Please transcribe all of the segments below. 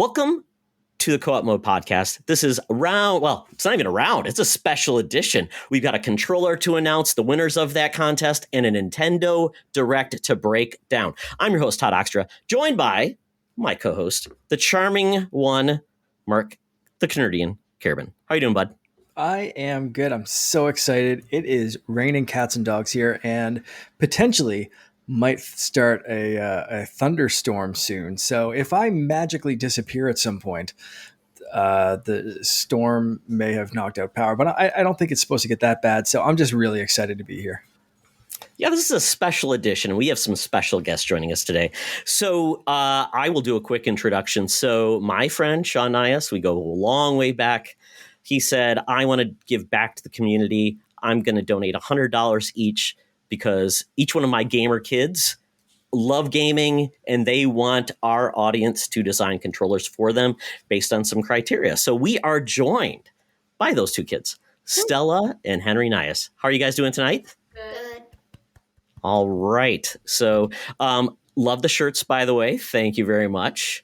Welcome to the Co-op Mode podcast. This is it's not even a round. It's a special edition. We've got a controller to announce, the winners of that contest, and a Nintendo Direct to break down. I'm your host, Todd Oxtra, joined by my co-host, the charming one, Mark, the Canadian Carabin. How you doing, bud? I am good. I'm so excited. It is raining cats and dogs here, and potentially might start a thunderstorm soon. So if I magically disappear at some point, the storm may have knocked out power, but I don't think it's supposed to get that bad. So I'm just really excited to be here. Yeah, this is a special edition. We have some special guests joining us today. So I will do a quick introduction. So my friend, Sean Nyhus, we go a long way back. He said, I want to give back to the community. I'm going to donate $100 each because each one of my gamer kids love gaming and they want our audience to design controllers for them based on some criteria. So we are joined by those two kids, Stella and Henry Nyhus. How are you guys doing tonight? Good. All right. So love the shirts, by the way. Thank you very much.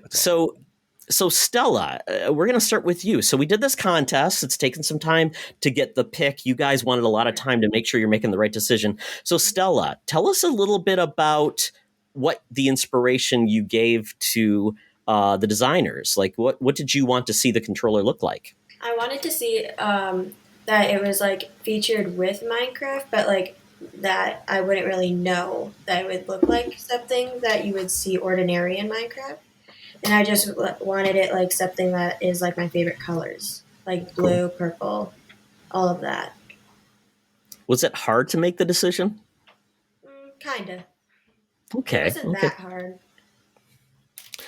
So Stella, we're going to start with you. So we did this contest. It's taken some time to get the pick. You guys wanted a lot of time to make sure you're making the right decision. So Stella, tell us a little bit about what the inspiration you gave to the designers. Like, what did you want to see the controller look like? I wanted to see that it was like featured with Minecraft, but like that I wouldn't really know that it would look like something that you would see ordinary in Minecraft. And I just wanted it like something that is like my favorite colors, like blue, purple, all of that. Was it hard to make the decision? Kinda. Okay. It wasn't that hard.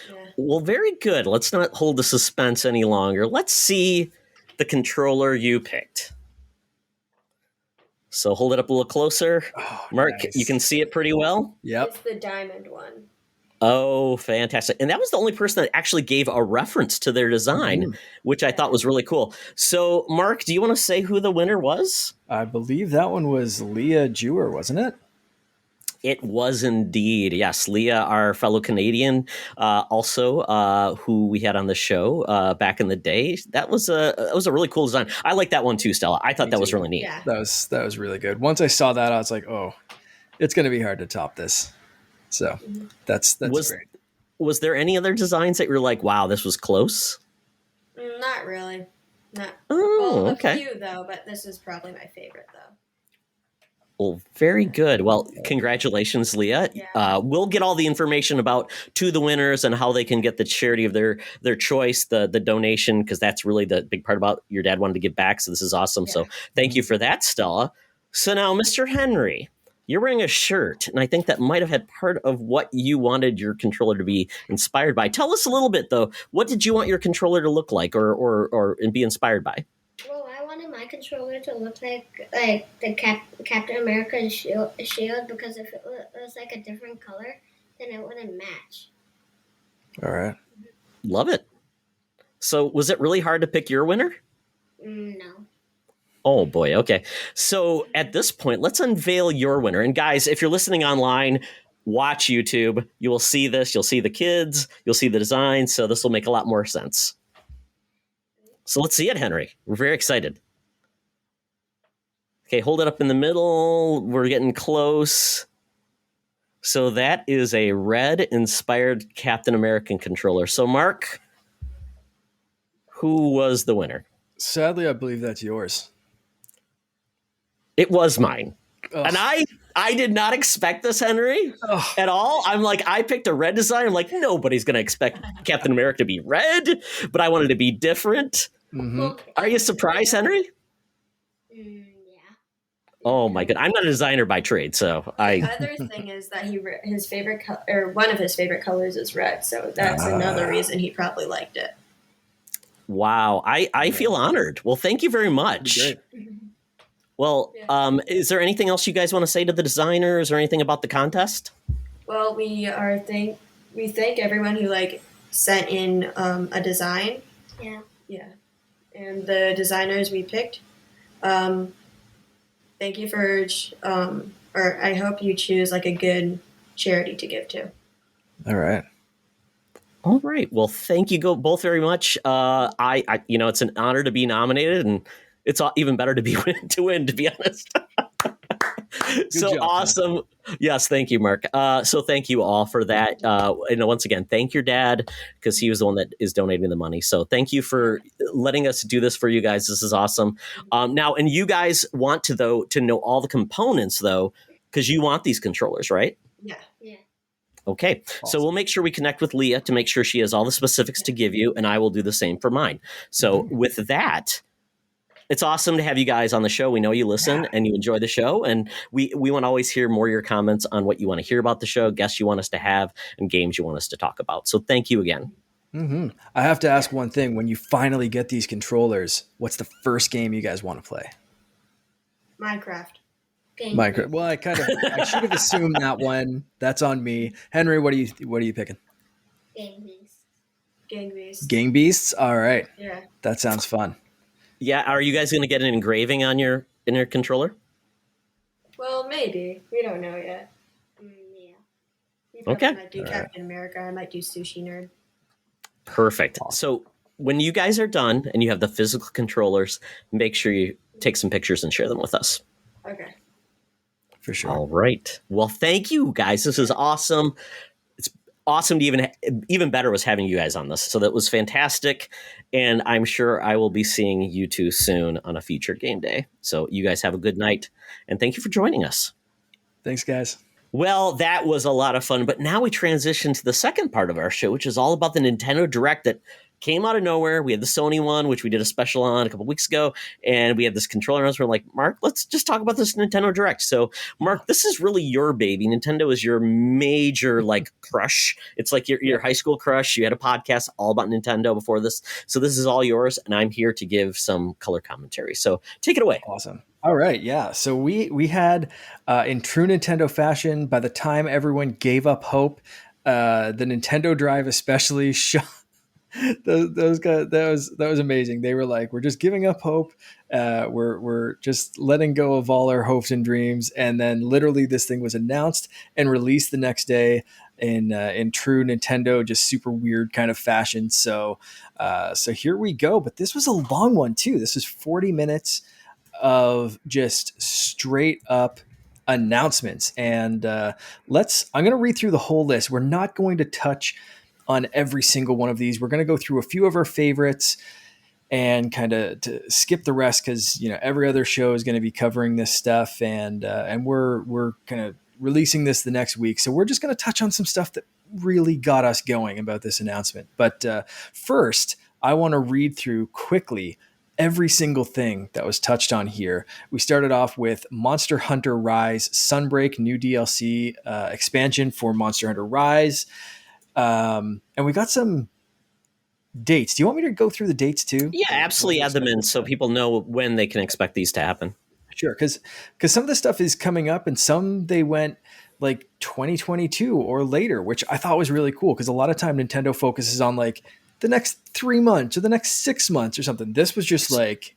Yeah. Well, very good. Let's not hold the suspense any longer. Let's see the controller you picked. So hold it up a little closer. Oh, Mark, nice. You can see it pretty well? Yep. It's the diamond one. Oh, fantastic. And that was the only person that actually gave a reference to their design, which I thought was really cool. So, Mark, do you want to say who the winner was? I believe that one was Leah Jewer, wasn't it? It was indeed. Yes, Leah, our fellow Canadian, also who we had on the show back in the day. That was a really cool design. I like that one too, Stella. I thought that was really neat. Yeah. That was really good. Once I saw that, I was like, oh, it's going to be hard to top this. So that's great. Was there any other designs that you were like, wow, this was close? Not really. Okay. A few though, but this is probably my favorite though. Well, very good. Well, congratulations, Leah. Yeah. We'll get all the information about to the winners and how they can get the charity of their choice, the donation, because that's really the big part about your dad wanted to give back. So this is awesome. Yeah. So thank you for that, Stella. So now, Mr. Henry, you're wearing a shirt, and I think that might have had part of what you wanted your controller to be inspired by. Tell us a little bit, though. What did you want your controller to look like or be inspired by? Well, I wanted my controller to look like the Captain America shield because if it was like a different color, then it wouldn't match. All right. Love it. So was it really hard to pick your winner? No. Oh, boy. Okay. So at this point, let's unveil your winner. And guys, if you're listening online, watch YouTube. You will see this. You'll see the kids. You'll see the design. So this will make a lot more sense. So let's see it, Henry. We're very excited. Okay, hold it up in the middle. We're getting close. So that is a red-inspired Captain American controller. So, Mark, who was the winner? Sadly, I believe that's yours. It was mine. Ugh. And I did not expect this, Henry, at all. I'm like, I picked a red design. I'm like, nobody's going to expect Captain America to be red, but I wanted to be different. Mm-hmm. Are you surprised, Henry? Yeah. Oh my god! I'm not a designer by trade, so The other thing is that his favorite one of his favorite colors is red, so that's another reason he probably liked it. Wow, I feel honored. Well, thank you very much. Great. Well, is there anything else you guys want to say to the designers or anything about the contest? Well, we thank everyone who like sent in a design. Yeah. Yeah, and the designers we picked. Thank you for, or I hope you choose like a good charity to give to. All right. All right. Well, thank you both very much. It's an honor to be nominated, and it's even better to be to win. To be honest. So job, awesome. Yes, thank you, Mark. So thank you all for that. Once again, thank your dad, because he was the one that is donating the money. So thank you for letting us do this for you guys. This is awesome. Now, and you guys want to know all the components though, because you want these controllers, right? Yeah. Okay, so we'll make sure we connect with Leah to make sure she has all the specifics to give you, and I will do the same for mine. So with that, it's awesome to have you guys on the show. We know you listen and you enjoy the show, and we want to always hear more of your comments on what you want to hear about the show, guests you want us to have, and games you want us to talk about. So thank you again. Mm-hmm. I have to ask one thing. When you finally get these controllers, what's the first game you guys want to play? Minecraft. Minecraft. Well, I should have assumed that one. That's on me. Henry, what are you picking? Gang Beasts. Gang Beasts? All right. Yeah. That sounds fun. Yeah, are you guys going to get an engraving on your controller? Well, maybe. We don't know yet. Okay. I might do Captain America. I might do Sushi Nerd. Perfect. So when you guys are done and you have the physical controllers, make sure you take some pictures and share them with us. Okay. For sure. All right. Well, thank you guys. This is awesome. It's awesome to even better was having you guys on this. So that was fantastic. And I'm sure I will be seeing you two soon on a future game day. So you guys have a good night. And thank you for joining us. Thanks, guys. Well, that was a lot of fun. But now we transition to the second part of our show, which is all about the Nintendo Direct that came out of nowhere. We had the Sony one, which we did a special on a couple weeks ago, and we had this controller announcement. We're like, Mark, let's just talk about this Nintendo Direct. So, Mark, this is really your baby. Nintendo is your major crush. It's like your high school crush. You had a podcast all about Nintendo before this, so this is all yours, and I'm here to give some color commentary. So, take it away. Awesome. All right, yeah. So we had, in true Nintendo fashion, by the time everyone gave up hope, the Nintendo Drive especially shot. Those guys, that was amazing. They were like, we're just giving up hope. We're just letting go of all our hopes and dreams. And then literally this thing was announced and released the next day in true Nintendo, just super weird kind of fashion. So here we go. But this was a long one too. This was 40 minutes of just straight up announcements. And I'm going to read through the whole list. We're not going to touch on every single one of these. We're going to go through a few of our favorites and kind of to skip the rest, because every other show is going to be covering this stuff, and we're kind of releasing this the next week. So we're just going to touch on some stuff that really got us going about this announcement. But first, I want to read through quickly every single thing that was touched on here. We started off with Monster Hunter Rise Sunbreak, new DLC expansion for Monster Hunter Rise. And we got some dates. Do you want me to go through the dates too? Yeah, absolutely. Add them in so people know when they can expect these to happen. Sure, because some of the stuff is coming up, and some they went like 2022 or later, which I thought was really cool, because a lot of time Nintendo focuses on like the next 3 months or the next 6 months or something. This was just like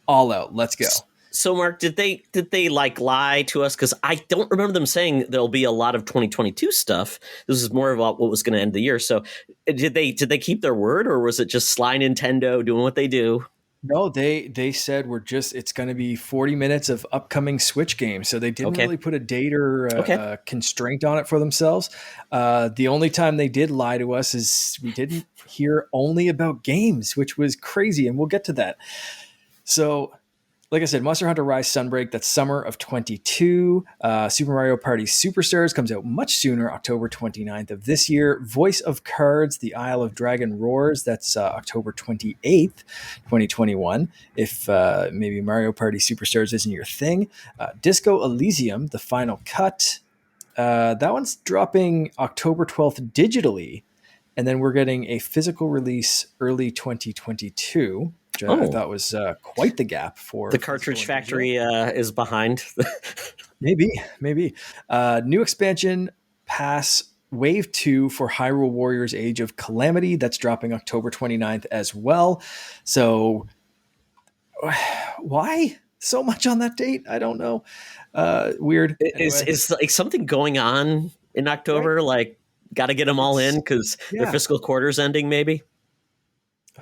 all out. Let's go. So, Mark, did they lie to us? Because I don't remember them saying there'll be a lot of 2022 stuff. This is more about what was going to end the year. So, did they keep their word, or was it just sly Nintendo doing what they do? No, they said it's going to be 40 minutes of upcoming Switch games. So they didn't really put a date or a constraint on it for themselves. The only time they did lie to us is we didn't hear only about games, which was crazy, and we'll get to that. So, like I said, Monster Hunter Rise Sunbreak, that's summer of 22. Super Mario Party Superstars comes out much sooner, October 29th of this year. Voice of Cards, The Isle of Dragon Roars, that's October 28th, 2021. If maybe Mario Party Superstars isn't your thing. Disco Elysium, The Final Cut. That one's dropping October 12th digitally. And then we're getting a physical release early 2022. I thought was quite the gap for the cartridge factory is behind. maybe. New expansion pass Wave 2 for Hyrule Warriors Age of Calamity. That's dropping October 29th as well. So why so much on that date? I don't know. Weird. Is like something going on in October? Right. Like Got to get them all in because their yeah. fiscal quarter's ending, maybe.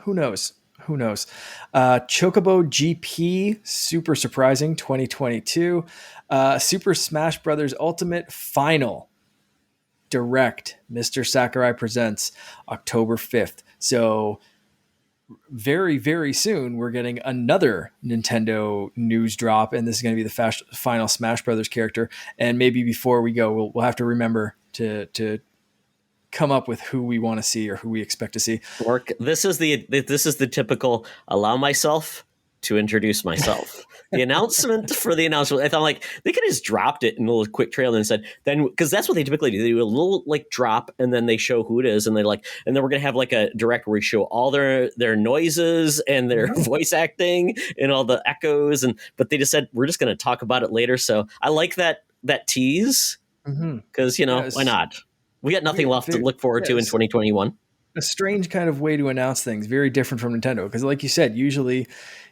Who knows? Who knows? Chocobo GP, super surprising, 2022. Super Smash Brothers Ultimate Final Direct, Mr. Sakurai presents October 5th. So very, very soon, we're getting another Nintendo news drop, and this is going to be the final Smash Brothers character. And maybe before we go, we'll have to remember to come up with who we want to see or who we expect to see. Work. This is the typical allow myself to introduce myself. The announcement for the announcement. I thought like they could have just dropped it in a little quick trailer and said then because that's what they typically do. They do a little like drop and then they show who it is and and then we're gonna have like a direct where we show all their noises and their voice acting and all the echoes but they just said we're just gonna talk about it later. So I like that tease because why not? We got nothing left to look forward to in 2021. A strange kind of way to announce things, very different from Nintendo. Because like you said, usually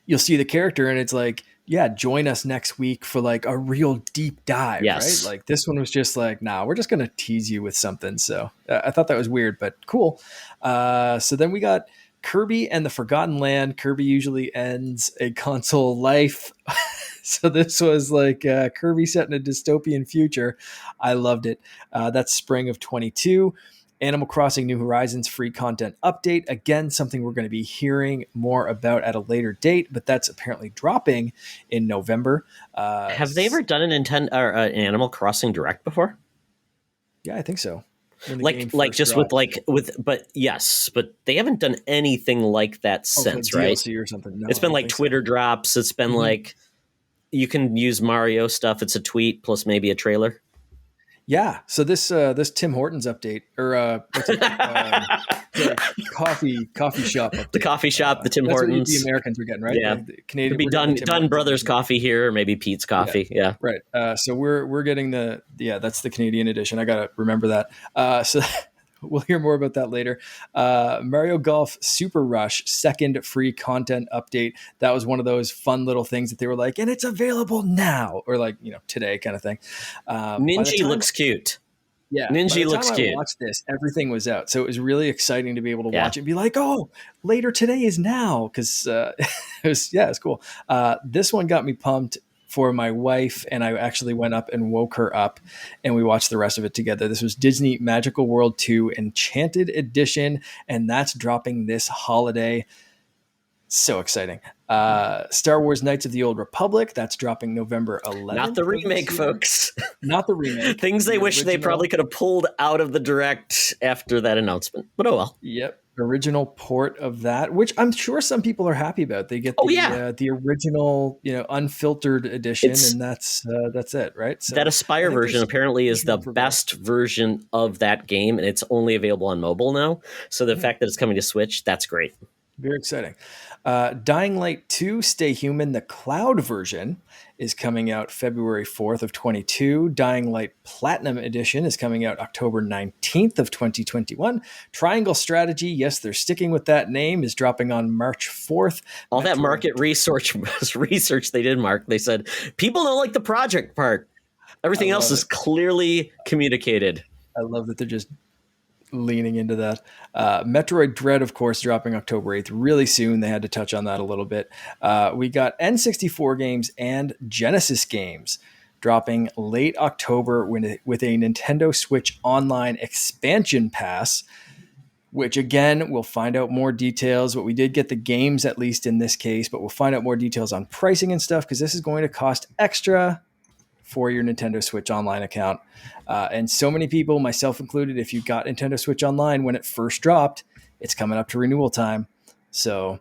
you'll see the character and it's like, yeah, join us next week for like a real deep dive, right? Like this one was just like, nah, we're just going to tease you with something. So I thought that was weird, but cool. So then we got Kirby and the Forgotten Land. Kirby usually ends a console life. So this was like Kirby set in a dystopian future. I loved it. That's spring of 22. Animal Crossing New Horizons free content update. Again, something we're going to be hearing more about at a later date, but that's apparently dropping in November. Have they ever done an Animal Crossing Direct before? Yeah, I think so. Like just dropped. But they haven't done anything like that since, right? DLC or something. No, it's been like Twitter drops. It's been like you can use Mario stuff. It's a tweet plus maybe a trailer. Yeah. So this Tim Hortons update or coffee shop update. The coffee shop, the Tim Hortons. The Americans are getting, right? Yeah. The Canadian could be Dunn Brothers coffee here or maybe Pete's coffee. Yeah. Right. So we're getting that's the Canadian edition. I got to remember that. So we'll hear more about that later. Mario Golf Super Rush second free content update. That was one of those fun little things that they were like, and it's available now, or like today kind of thing. Ninja looks cute. Yeah, Ninja looks cute. I watched this. Everything was out, so it was really exciting to be able to watch it and be like, "Oh, later today is now," because it's cool. This one got me pumped for my wife, and I actually went up and woke her up and we watched the rest of it together. This was Disney Magical World 2 Enchanted Edition, and that's dropping this holiday. So exciting. Star Wars Knights of the Old Republic, that's dropping November 11th. Not the remake, folks. Not the remake. Things they wish they probably could have pulled out of the Direct after that announcement, but oh well. Yep. Original port of that, which I'm sure some people are happy about. They get the original, unfiltered edition, and that's it, right? So that Aspire version apparently is the best version of that game, and it's only available on mobile now. So the fact that it's coming to Switch, that's great. Very exciting. Dying Light 2 Stay Human, the cloud version, is coming out February 4th of 22. Dying Light Platinum Edition is coming out October 19th of 2021. Triangle Strategy, yes, they're sticking with that name, is dropping on March 4th. All that market research they did, Mark. They said, people don't like the project part. Everything else is clearly communicated. I love that they're just leaning into that. Metroid Dread, of course, dropping October 8th, really soon. They had to touch on that a little bit. We got N64 games and Genesis games dropping late October with a Nintendo Switch Online expansion pass, which again, we'll find out more details. But we did get the games, at least in this case, but we'll find out more details on pricing and stuff because this is going to cost extra for your Nintendo Switch Online account. And so many people, myself included, if you got Nintendo Switch Online when it first dropped, it's coming up to renewal time. So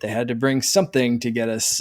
they had to bring something to get us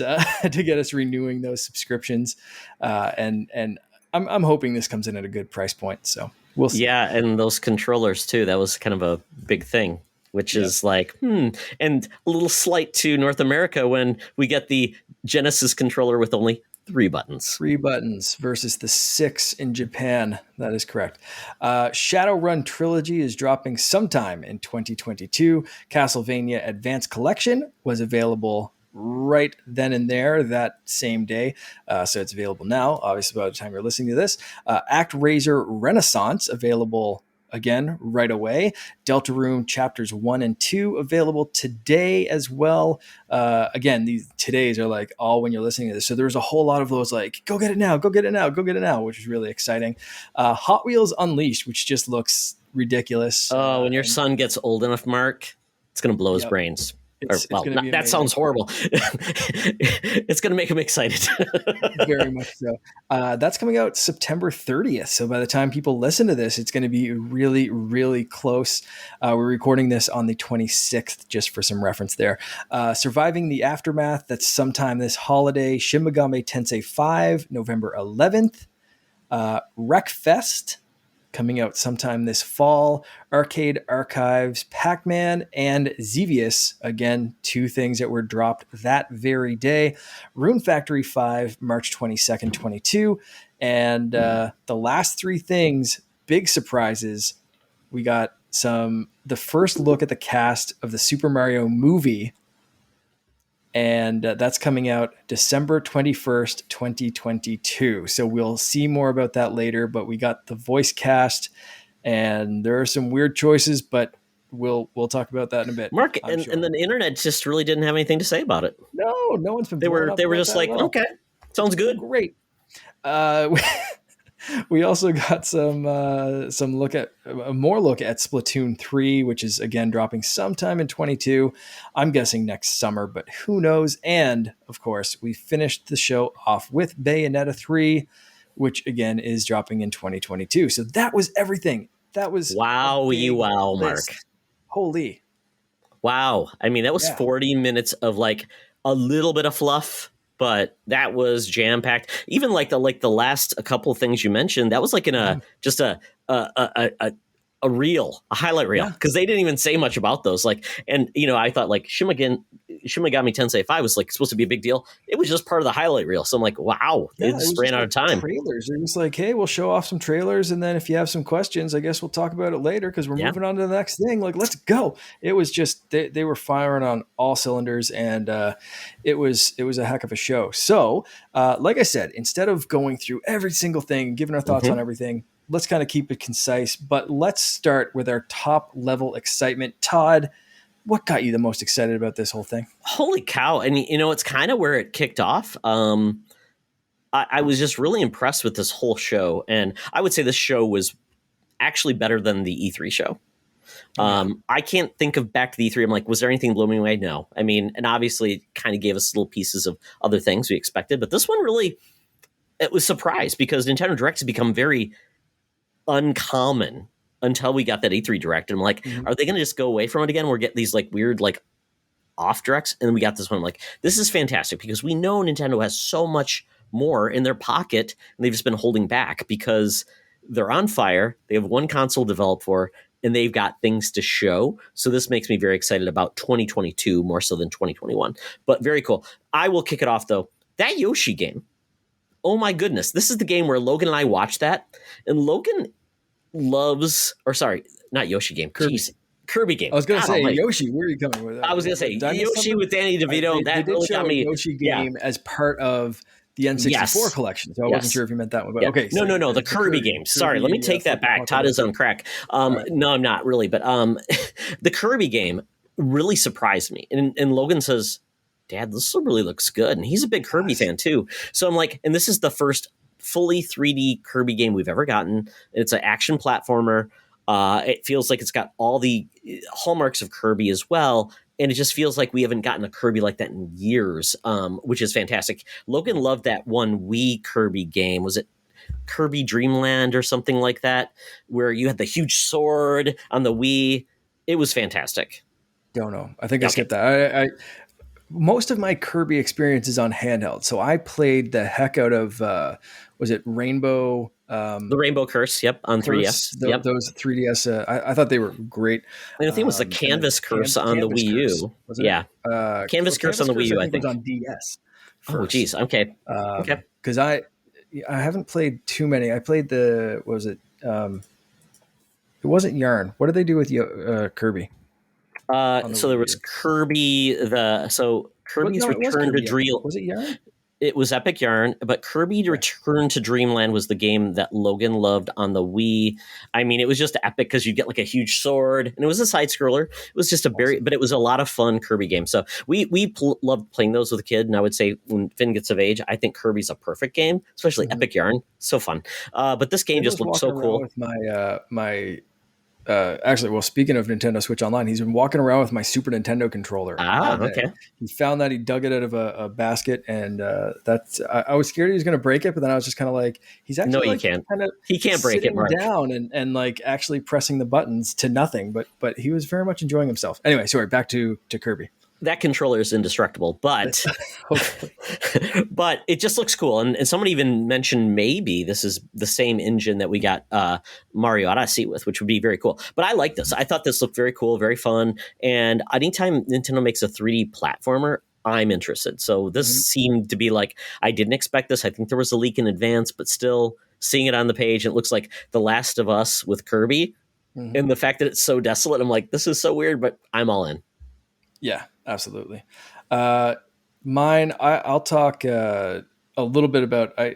renewing those subscriptions. And I'm hoping this comes in at a good price point. So we'll see. Yeah, and those controllers too. That was kind of a big thing, which is like, and a little slight to North America when we get the Genesis controller with only 3 buttons. 3 buttons versus the 6 in Japan. That is correct. Shadowrun Trilogy is dropping sometime in 2022. Castlevania Advanced Collection was available right then and there that same day. So it's available now, obviously by the time you're listening to this. ActRaiser Renaissance available again right away. Deltarune Chapters 1 and 2 available today as well. Again, these todays are like all when you're listening to this. So there's a whole lot of those like, go get it now, go get it now, go get it now, which is really exciting. Hot Wheels Unleashed, which just looks ridiculous. Oh, when your son gets old enough, Mark, it's going to blow his brains. It's gonna be that sounds horrible. It's going to make him excited. Very much so. That's coming out September 30th. So by the time people listen to this, it's going to be really, really close. We're recording this on the 26th, just for some reference there. Surviving the Aftermath, that's sometime this holiday. Shin Megami Tensei 5, November 11th. Wreckfest, coming out sometime this fall. Arcade Archives, Pac-Man, and Xevious. Again, 2 things that were dropped that very day. Rune Factory 5, March 22nd, 22. And the last 3 things, big surprises. We got the first look at the cast of the Super Mario movie. And that's coming out December 21st, 2022. So we'll see more about that later, but we got the voice cast and there are some weird choices, but we'll talk about that in a bit. Mark, and the internet just really didn't have anything to say about it. No one's been. They were just like, okay, sounds good. Great. We also got some look at more look at Splatoon 3, which is again dropping sometime in 22. I'm guessing next summer, but who knows? And of course, we finished the show off with Bayonetta 3, which again is dropping in 2022. So that was everything. That was wow, Mark. Holy. Wow. I mean, that was 40 minutes of like a little bit of fluff, but that was jam packed. Even like the last a couple of things you mentioned, that was like in a just a highlight reel, because they didn't even say much about those. Like, and I thought like Shin Megami Tensei 5 was like supposed to be a big deal. It was just part of the highlight reel. So I'm like, wow, they just ran out of time. Trailers. It was like, hey, we'll show off some trailers, and then if you have some questions, I guess we'll talk about it later because we're moving on to the next thing. Like, let's go. It was just they were firing on all cylinders, and it was a heck of a show. So, like I said, instead of going through every single thing, giving our thoughts on everything, let's kind of keep it concise, but let's start with our top level excitement. Todd, what got you the most excited about this whole thing? Holy cow. And it's kind of where it kicked off. I was just really impressed with this whole show. And I would say this show was actually better than the E3 show. I can't think of back to the E3. I'm like, was there anything blooming away? No. I mean, and obviously it kind of gave us little pieces of other things we expected, but this one really, it was surprised because Nintendo Direct has become very uncommon until we got that E3 Direct. And I'm like, are they going to just go away from it again? We're getting these like weird, like off directs. And then we got this one. I'm like, this is fantastic because we know Nintendo has so much more in their pocket and they've just been holding back because they're on fire. They have one console developed for, and they've got things to show. So this makes me very excited about 2022 more so than 2021, but very cool. I will kick it off though. That Yoshi game. Oh my goodness. This is the game where Logan and I watched that, and Logan loves, or sorry, not Yoshi game. Kirby game. I was going to say Yoshi. Where are you coming with that? I was going to say Yoshi with Danny DeVito. That really got me. Yoshi game as part of the N64 collection. So I wasn't sure if you meant that one. But okay. So no. The Kirby game. Sorry, let me take that back. Todd is on crack. No, I'm not really. But the Kirby game really surprised me. And Logan says, Dad, this really looks good. And he's a big Kirby fan too. So I'm like, and this is the first fully 3D Kirby game we've ever gotten. It's an action platformer. It feels like it's got all the hallmarks of Kirby as well. And it just feels like we haven't gotten a Kirby like that in years, which is fantastic. Logan loved that one Wii Kirby game. Was it Kirby Dreamland or something like that, where you had the huge sword on the Wii? It was fantastic. Don't know. I think I skipped that. I most of my Kirby experience is on handheld. So I played the heck out of, was it Rainbow? The Rainbow Curse, yep, on 3DS. Those 3DS, I thought they were great. And I think it was the Canvas Curse on the Wii U. Yeah. Canvas Curse on the Wii U, I think. It was on DS. First. Oh, geez. Okay. Because I haven't played too many. I played what was it? It wasn't Yarn. What did they do with Kirby? So there was Kirby, Kirby's Return to Dream. Was it Yarn? It was Epic Yarn, but Kirby Return to Dreamland was the game that Logan loved on the Wii. I mean, it was just epic because you get like a huge sword, and it was a side scroller. It was just but it was a lot of fun Kirby game. So we loved playing those with a kid, and I would say when Finn gets of age, I think Kirby's a perfect game, especially Epic Yarn. So fun. But this game just looked so cool. With actually, well, speaking of Nintendo Switch Online, he's been walking around with my Super Nintendo controller. Okay. He found that, he dug it out of a basket, and I was scared he was going to break it, but then I was just kind of like, he's actually he can't. He can't break it, Mark. Down and like actually pressing the buttons to nothing, but he was very much enjoying himself. Anyway, sorry, back to Kirby. That controller is indestructible, but but it just looks cool. And somebody even mentioned maybe this is the same engine that we got Mario Odyssey with, which would be very cool. But I like this. I thought this looked very cool, very fun. And anytime Nintendo makes a 3D platformer, I'm interested. So this seemed to be like, I didn't expect this. I think there was a leak in advance, but still seeing it on the page, it looks like The Last of Us with Kirby. And the fact that it's so desolate, I'm like, this is so weird, but I'm all in. Yeah, absolutely. Mine, I'll talk a little bit about. I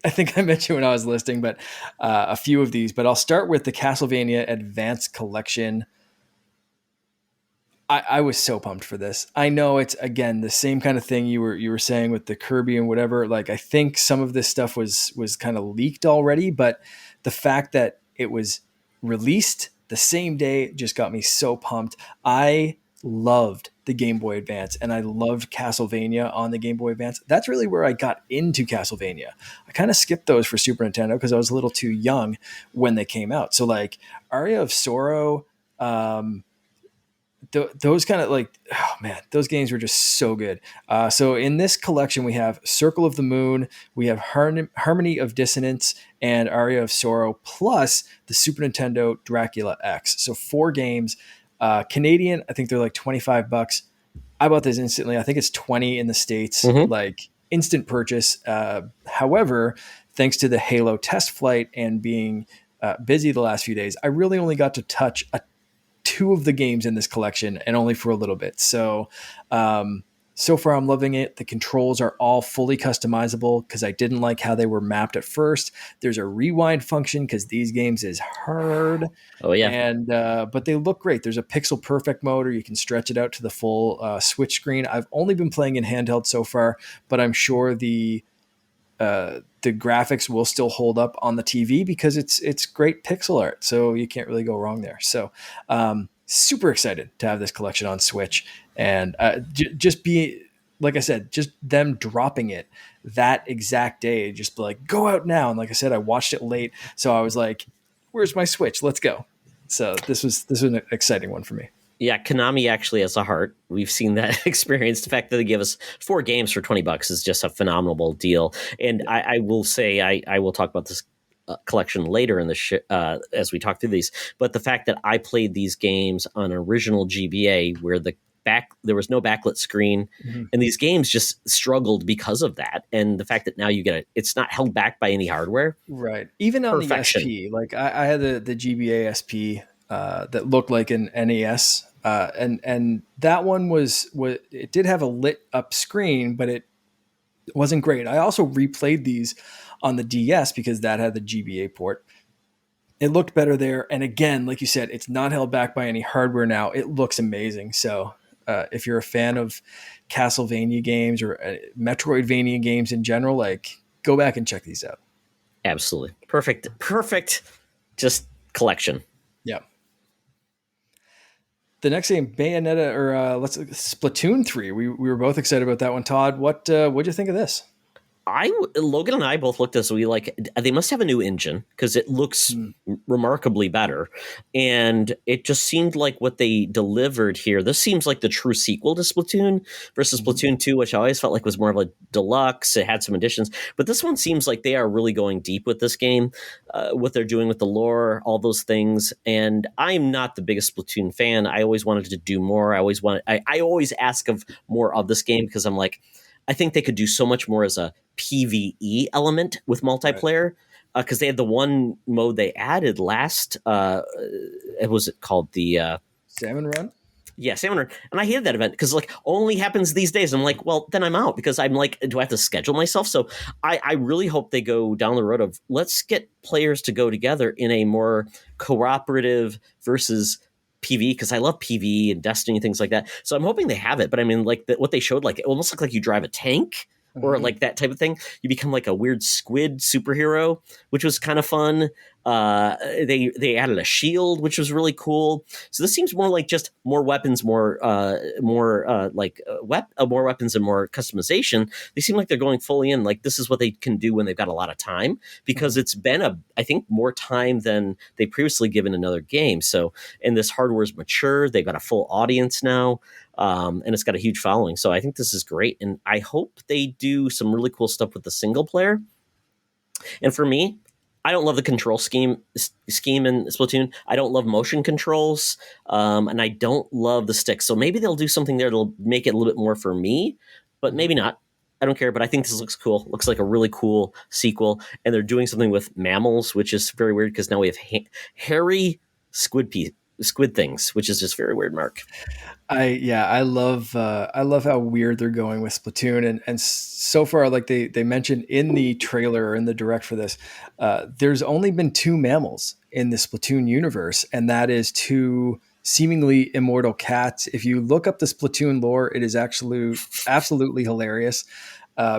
think I mentioned when I was listing, but a few of these. But I'll start with the Castlevania Advanced Collection. I was so pumped for this. I know it's, again, the same kind of thing you were saying with the Kirby and whatever. Like, I think some of this stuff was kind of leaked already, but the fact that it was released the same day just got me so pumped. I loved the Game Boy Advance, and I loved Castlevania on the Game Boy Advance. That's really where I got into Castlevania. I kind of skipped those for Super Nintendo because I was a little too young when they came out. So like Aria of Sorrow, those kind of like, oh man, those games were just so good. So in this collection, we have Circle of the Moon, we have Harmony of Dissonance, and Aria of Sorrow, plus the Super Nintendo Dracula X. So 4 games, Canadian. I think they're like $25. I bought this instantly. I think it's 20 in the States, like instant purchase. However, thanks to the Halo test flight and being busy the last few days, I really only got to touch 2 of the games in this collection, and only for a little bit. So, so far I'm loving it. The controls are all fully customizable because I didn't like how they were mapped at first. There's a rewind function because these games is hard. Oh yeah. And, but they look great. There's a pixel perfect mode, or you can stretch it out to the full Switch screen. I've only been playing in handheld so far, but I'm sure the graphics will still hold up on the TV because it's great pixel art. So you can't really go wrong there. So, super excited to have this collection on Switch, and just be, like I said, just them dropping it that exact day, just be like, go out now. And like I said, I watched it late. So I was like, where's my Switch? Let's go. So this was an exciting one for me. Yeah, Konami actually has a heart. We've seen that experience. The fact that they give us 4 games for $20 is just a phenomenal deal. And I will say, I will talk about this collection later in the as we talk through these. But the fact that I played these games on original GBA, where there was no backlit screen, and these games just struggled because of that. And the fact that now you get it's not held back by any hardware. Right. Even on Perfection. the SP, like I had the GBA SP that looked like an NES. And that one was it did have a lit up screen, but it wasn't great. I also replayed these on the DS because that had the GBA port. It looked better there. And again, like you said, it's not held back by any hardware now. It looks amazing. So if you're a fan of Castlevania games or Metroidvania games in general, like, go back and check these out. Absolutely. Perfect. Just collection. Yeah. The next game, Bayonetta, or Splatoon 3. We were both excited about that one. Todd, what'd you think of this? Logan and I both looked at this. They must have a new engine because it looks remarkably better. And it just seemed like what they delivered here. This seems like the true sequel to Splatoon versus Splatoon 2, which I always felt like was more of a deluxe. It had some additions. But this one seems like they are really going deep with this game, what they're doing with the lore, all those things. And I'm not the biggest Splatoon fan. I always wanted to do more. I always ask of more of this game because I'm like, I think they could do so much more as a PvE element with multiplayer, because they had the one mode they added last. What was it called? The Salmon Run. Yeah, Salmon Run. And I hated that event because like only happens these days. I'm like, well, then I'm out because I'm like, do I have to schedule myself? So I really hope they go down the road of let's get players to go together in a more cooperative versus PV because I love PV and Destiny and things like that. So I'm hoping they have it. But I mean, like what they showed, like it almost looked like you drive a tank or like that type of thing. You become like a weird squid superhero, which was kind of fun. They added a shield, which was really cool. So this seems more like just more weapons, more weapons and more customization. They seem like they're going fully in. Like this is what they can do when they've got a lot of time because it's been I think more time than they previously given another game. So and this hardware is mature. They've got a full audience now. And it's got a huge following. So I think this is great. And I hope they do some really cool stuff with the single player. And for me, I don't love the control scheme in Splatoon. I don't love motion controls. And I don't love the sticks. So maybe they'll do something there that'll make it a little bit more for me, but maybe not. I don't care, but I think this looks cool. Looks like a really cool sequel. And they're doing something with mammals, which is very weird because now we have hairy squid things, which is just very weird, Mark. I love how weird they're going with Splatoon, and so far, like they mentioned in the trailer or in the direct for this, there's only been 2 mammals in the Splatoon universe, and that is 2 seemingly immortal cats. If you look up the Splatoon lore, it is actually absolutely hilarious.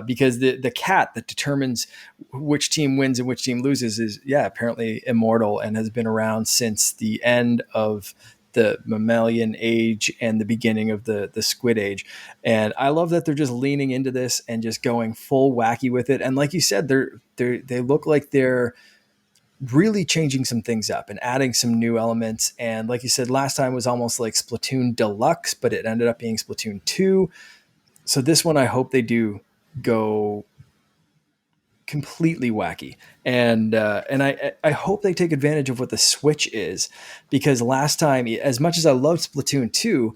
Because the cat that determines which team wins and which team loses is apparently immortal and has been around since the end of the mammalian age and the beginning of the squid age. And I love that they're just leaning into this and just going full wacky with it. And like you said, they look like they're really changing some things up and adding some new elements. And like you said, last time was almost like Splatoon Deluxe, but it ended up being Splatoon 2. So this one, I hope they do go completely wacky, and I hope they take advantage of what the Switch is, because last time, as much as I loved Splatoon 2,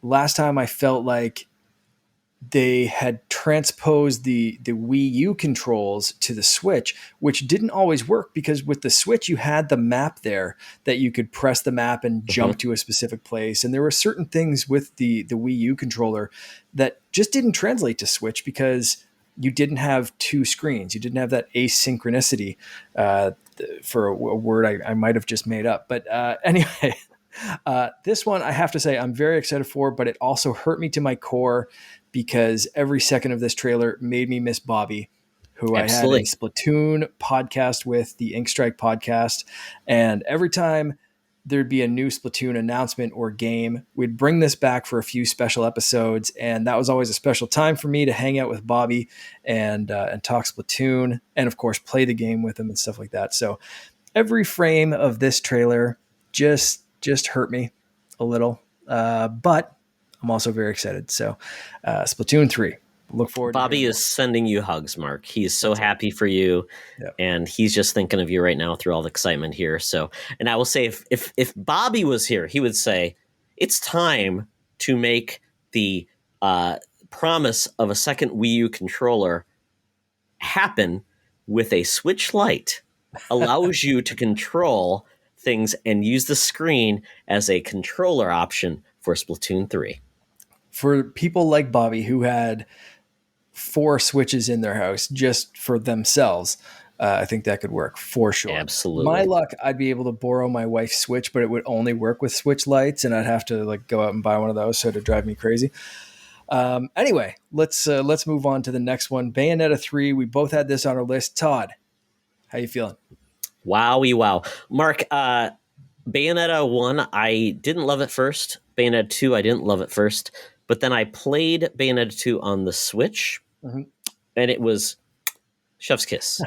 last time I felt like they had transposed the Wii U controls to the Switch, which didn't always work, because with the Switch you had the map there that you could press the map and jump to a specific place, and there were certain things with the Wii U controller that just didn't translate to Switch because you didn't have 2 screens. You didn't have that asynchronicity, for a word I might have just made up. But anyway, this one I have to say I'm very excited for, but it also hurt me to my core because every second of this trailer made me miss Bobby, who Absolutely. I had a Splatoon podcast with, the Ink Strike podcast. And every time there'd be a new Splatoon announcement or game, we'd bring this back for a few special episodes. And that was always a special time for me to hang out with Bobby and talk Splatoon, and of course play the game with him and stuff like that. So every frame of this trailer just hurt me a little, but I'm also very excited. So Splatoon 3. Look forward to Bobby is sending you hugs, Mark. He's so happy for you, and he's just thinking of you right now through all the excitement here. So, and I will say, if Bobby was here, he would say, it's time to make the promise of a second Wii U controller happen with a Switch Lite. Allows you to control things and use the screen as a controller option for Splatoon 3. For people like Bobby who had 4 Switches in their house just for themselves, I think that could work for sure. Absolutely. My luck, I'd be able to borrow my wife's Switch, but it would only work with Switch Lights, and I'd have to like go out and buy one of those, so it'd drive me crazy. Anyway, let's move on to the next one. Bayonetta 3. We both had this on our list. Todd, how you feeling? Wowie wow. Mark, Bayonetta 1, I didn't love it first. Bayonetta 2, I didn't love it first. But then I played Bayonetta 2 on the Switch, and it was chef's kiss.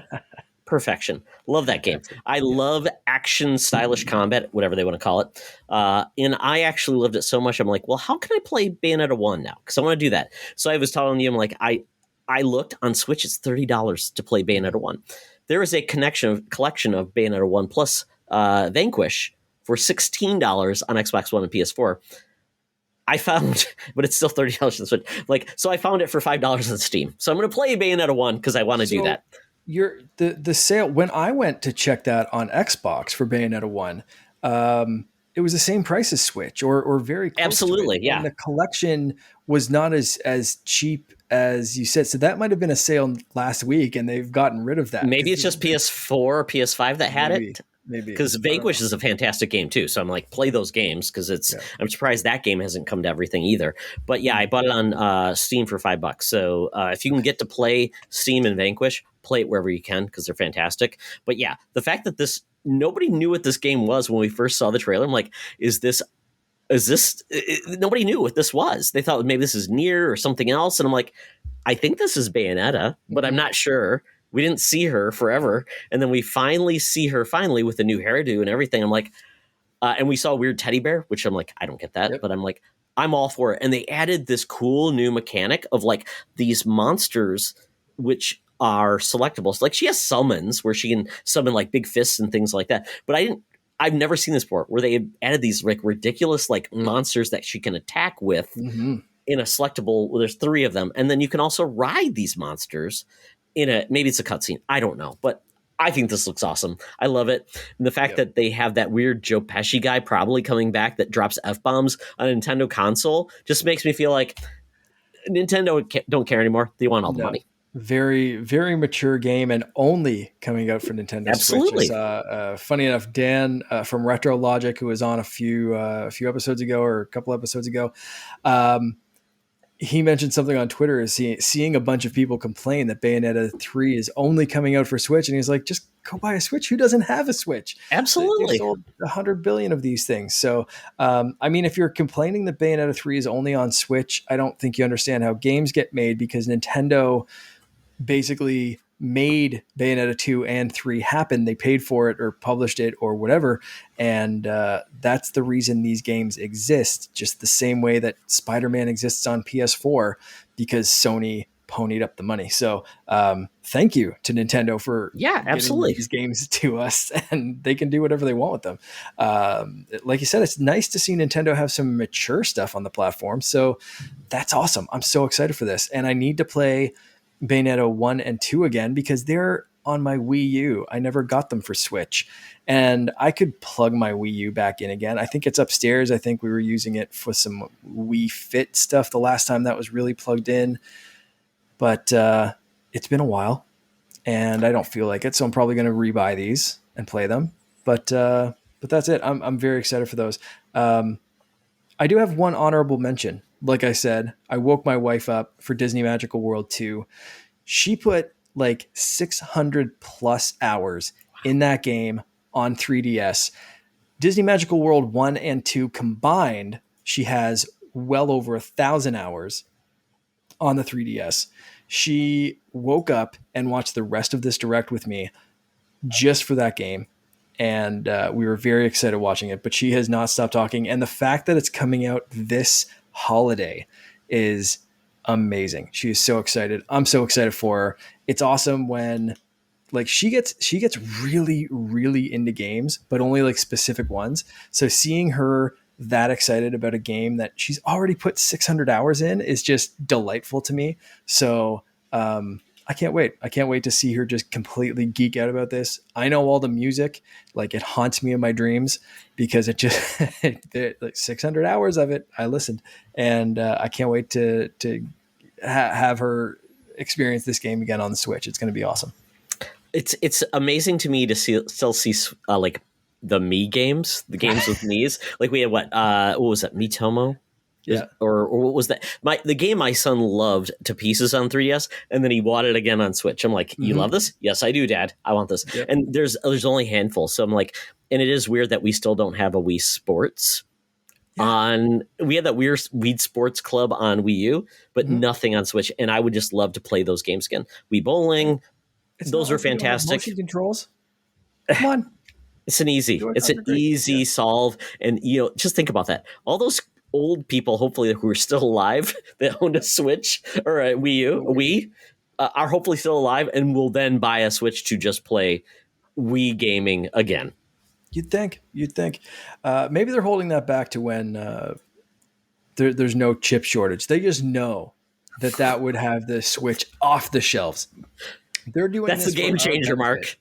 Perfection. Love that game. I love action, stylish combat, whatever they want to call it. And I actually loved it so much, I'm like, well, how can I play Bayonetta 1 now? Because I want to do that. So I was telling you, I'm like, I looked on Switch, it's $30 to play Bayonetta 1. There is a collection of Bayonetta 1 plus Vanquish for $16 on Xbox One and PS4. I found, but it's still $30 on the Switch. Like, so I found it for $5 on Steam. So I'm going to play Bayonetta 1 because I want to do that. The sale, when I went to check that on Xbox for Bayonetta 1, it was the same price as Switch or very close to Absolutely, it. yeah. And the collection was not as cheap as you said. So that might have been a sale last week and they've gotten rid of that. Maybe it's just PS4 or PS5 that had Maybe, it. maybe. Because I don't Vanquish know. is a fantastic game too, so I'm like, play those games because it's. Yeah. I'm surprised that game hasn't come to everything either. But yeah, I bought it on Steam for $5. So if you can get to play Steam and Vanquish, play it wherever you can because they're fantastic. But yeah, the fact that this nobody knew what this game was when we first saw the trailer. I'm like, is this? Nobody knew what this was. They thought maybe this is Nier or something else, and I'm like, I think this is Bayonetta, but I'm not sure. We didn't see her forever, and then we finally see her with a new hairdo and everything. I'm like, and we saw a weird teddy bear, which I'm like, I don't get that, Yep. but I'm like, I'm all for it. And they added this cool new mechanic of like these monsters, which are selectables. Like she has summons where she can summon like big fists and things like that. But I've never seen this before where they added these like ridiculous like monsters that she can attack with Mm-hmm. in a selectable. Well, there's 3 of them. And then you can also ride these monsters maybe it's a cutscene. I don't know, but I think this looks awesome. I love it. And the fact that they have that weird Joe Pesci guy probably coming back that drops F-bombs on a Nintendo console just makes me feel like Nintendo don't care anymore. They want all the money. Very, very mature game and only coming out for Nintendo Absolutely. Switch. Funny enough, Dan from Retro Logic, who was on a few episodes ago or a couple episodes ago, he mentioned something on Twitter is seeing a bunch of people complain that Bayonetta 3 is only coming out for Switch. And he's like, just go buy a Switch. Who doesn't have a Switch? Absolutely. They've sold 100 billion of these things. So, I mean, if you're complaining that Bayonetta 3 is only on Switch, I don't think you understand how games get made because Nintendo basically made Bayonetta 2 and 3 happen. They paid for it or published it or whatever. And that's the reason these games exist, just the same way that Spider-Man exists on PS4 because Sony ponied up the money. So thank you to Nintendo for absolutely getting these games to us, and they can do whatever they want with them. Like you said, it's nice to see Nintendo have some mature stuff on the platform. So that's awesome. I'm so excited for this. And I need to play Bayonetta 1 and 2 again because they're on my Wii U. I never got them for Switch. And I could plug my Wii U back in again. I think it's upstairs. I think we were using it for some Wii Fit stuff the last time that was really plugged in. But it's been a while, and I don't feel like it. So I'm probably going to rebuy these and play them. But that's it. I'm very excited for those. I do have one honorable mention. Like I said, I woke my wife up for Disney Magical World 2. She put like 600 plus hours in that game on 3DS. Disney Magical World 1 and 2 combined, she has well over 1,000 hours on the 3DS. She woke up and watched the rest of this direct with me just for that game. And we were very excited watching it, but she has not stopped talking. And the fact that it's coming out this holiday is amazing. She is so excited. I'm so excited for her. It's awesome when like she gets really, really into games, but only like specific ones. So seeing her that excited about a game that she's already put 600 hours in is just delightful to me. So I can't wait. I can't wait to see her just completely geek out about this. I know all the music, like it haunts me in my dreams because it just like 600 hours of it. I listened, and I can't wait to have her experience this game again on the Switch. It's going to be awesome. It's amazing to me to still see like the Me games, the games with Mii's. Like we had what was that? Miitomo? Yeah. Or what was that? The game my son loved to pieces on 3DS, and then he bought it again on Switch. I'm like, you love this? Yes, I do, Dad. I want this. Yep. And there's only a handful, so I'm like, and it is weird that we still don't have a Wii Sports on. We had that weird Wii Sports Club on Wii U, but nothing on Switch. And I would just love to play those games again. Wii Bowling, those are fantastic. Motion controls. Come on. It's an easy solve, and just think about that. All those old people, hopefully, who are still alive that owned a Switch or a Wii are hopefully still alive and will then buy a Switch to just play Wii gaming again. You'd think. Maybe they're holding that back to when there's no chip shortage. They just know that would have the Switch off the shelves. They're doing that's this the game changer, Mark.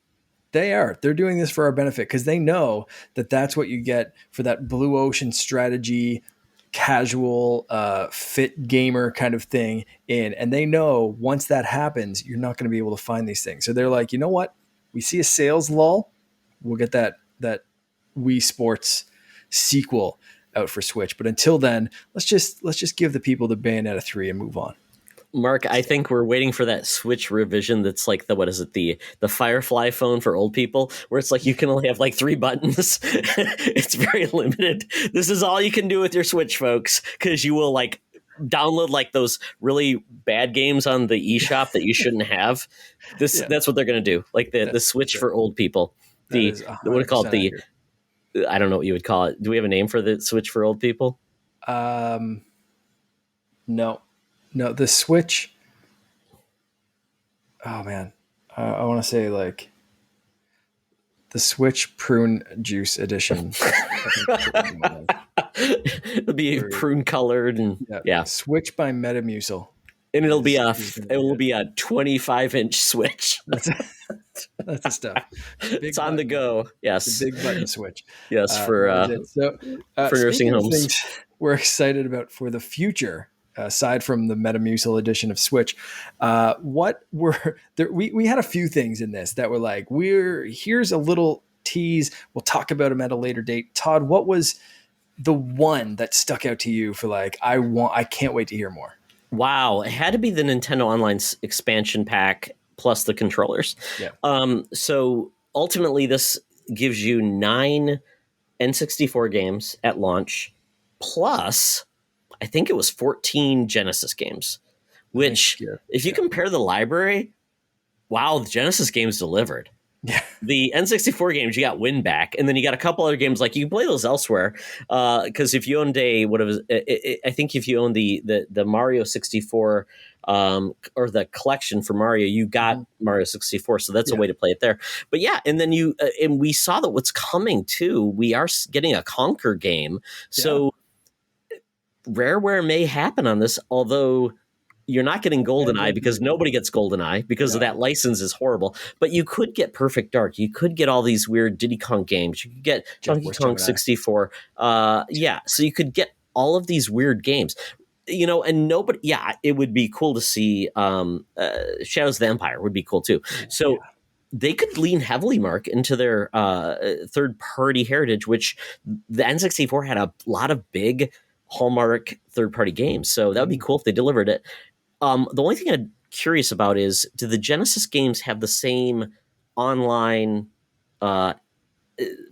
They are. They're doing this for our benefit because they know that that's what you get for that blue ocean strategy, casual, fit gamer kind of thing in. And they know once that happens, you're not going to be able to find these things. So they're like, you know what? We see a sales lull. We'll get that Wii Sports sequel out for Switch. But until then, let's just give the people the Bayonetta 3 and move on. Mark, I think we're waiting for that Switch revision that's like the Firefly phone for old people, where it's like you can only have like 3 buttons. It's very limited. This is all you can do with your Switch, folks, because you will like download like those really bad games on the eShop that you shouldn't have. That's what they're going to do. Like the Switch for old people. What do you call it? I don't know what you would call it. Do we have a name for the Switch for old people? No, the Switch. Oh man, I want to say like the Switch Prune Juice Edition. It'll be prune colored and Switch by Metamucil. And it'll be a 25-inch Switch. That's the stuff. It's on the go. Yes, the big button Switch. Yes, for nursing homes. We're excited about for the future. Aside from the Metamucil edition of Switch, what were there? We had a few things in this that were like, here's a little tease. We'll talk about them at a later date. Todd, what was the one that stuck out to you for like, I can't wait to hear more? Wow, it had to be the Nintendo Online expansion pack plus the controllers. Yeah. So ultimately, this gives you 9 N64 games at launch, plus I think it was 14 Genesis games, which if you compare the library, wow, the Genesis games delivered. Yeah. The N64 games, you got Win Back, and then you got a couple other games like you can play those elsewhere. Because if you owned I think if you owned the Mario 64 or the collection for Mario, you got Mario 64, so that's a way to play it there. But yeah, and then and we saw that what's coming too. We are getting a Conquer game, so. Rareware may happen on this, although you're not getting GoldenEye because nobody gets GoldenEye because of that license is horrible. But you could get Perfect Dark. You could get all these weird Diddy Kong games. You could get Donkey Kong 64. So you could get all of these weird games. And nobody. Yeah, it would be cool to see. Shadows of the Empire would be cool too. So. They could lean heavily, Mark, into their third-party heritage, which the N64 had a lot of big Hallmark third-party games. So that would be cool if they delivered it. The only thing I'm curious about is, do the Genesis games have the same online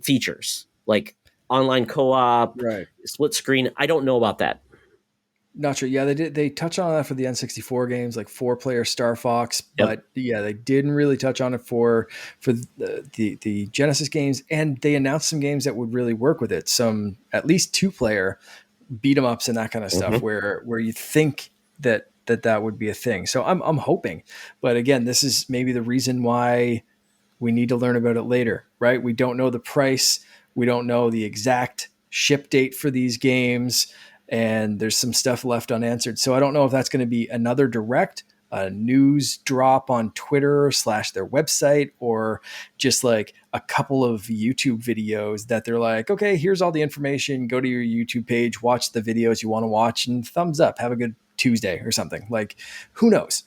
features, like online co-op, split screen? I don't know about that. Not sure. Yeah, they did. They touch on that for the N64 games, like 4-player Star Fox. But they didn't really touch on it for the Genesis games. And they announced some games that would really work with it. Some at least 2-player beat 'em ups and that kind of stuff, where you think that would be a thing. So I'm hoping. But again, this is maybe the reason why we need to learn about it later, right? We don't know the price. We don't know the exact ship date for these games. And there's some stuff left unanswered. So I don't know if that's going to be another direct news drop on Twitter / their website, or just like a couple of YouTube videos that they're like, okay, here's all the information. Go to your YouTube page, watch the videos you want to watch, and thumbs up. Have a good Tuesday or something. Like, who knows?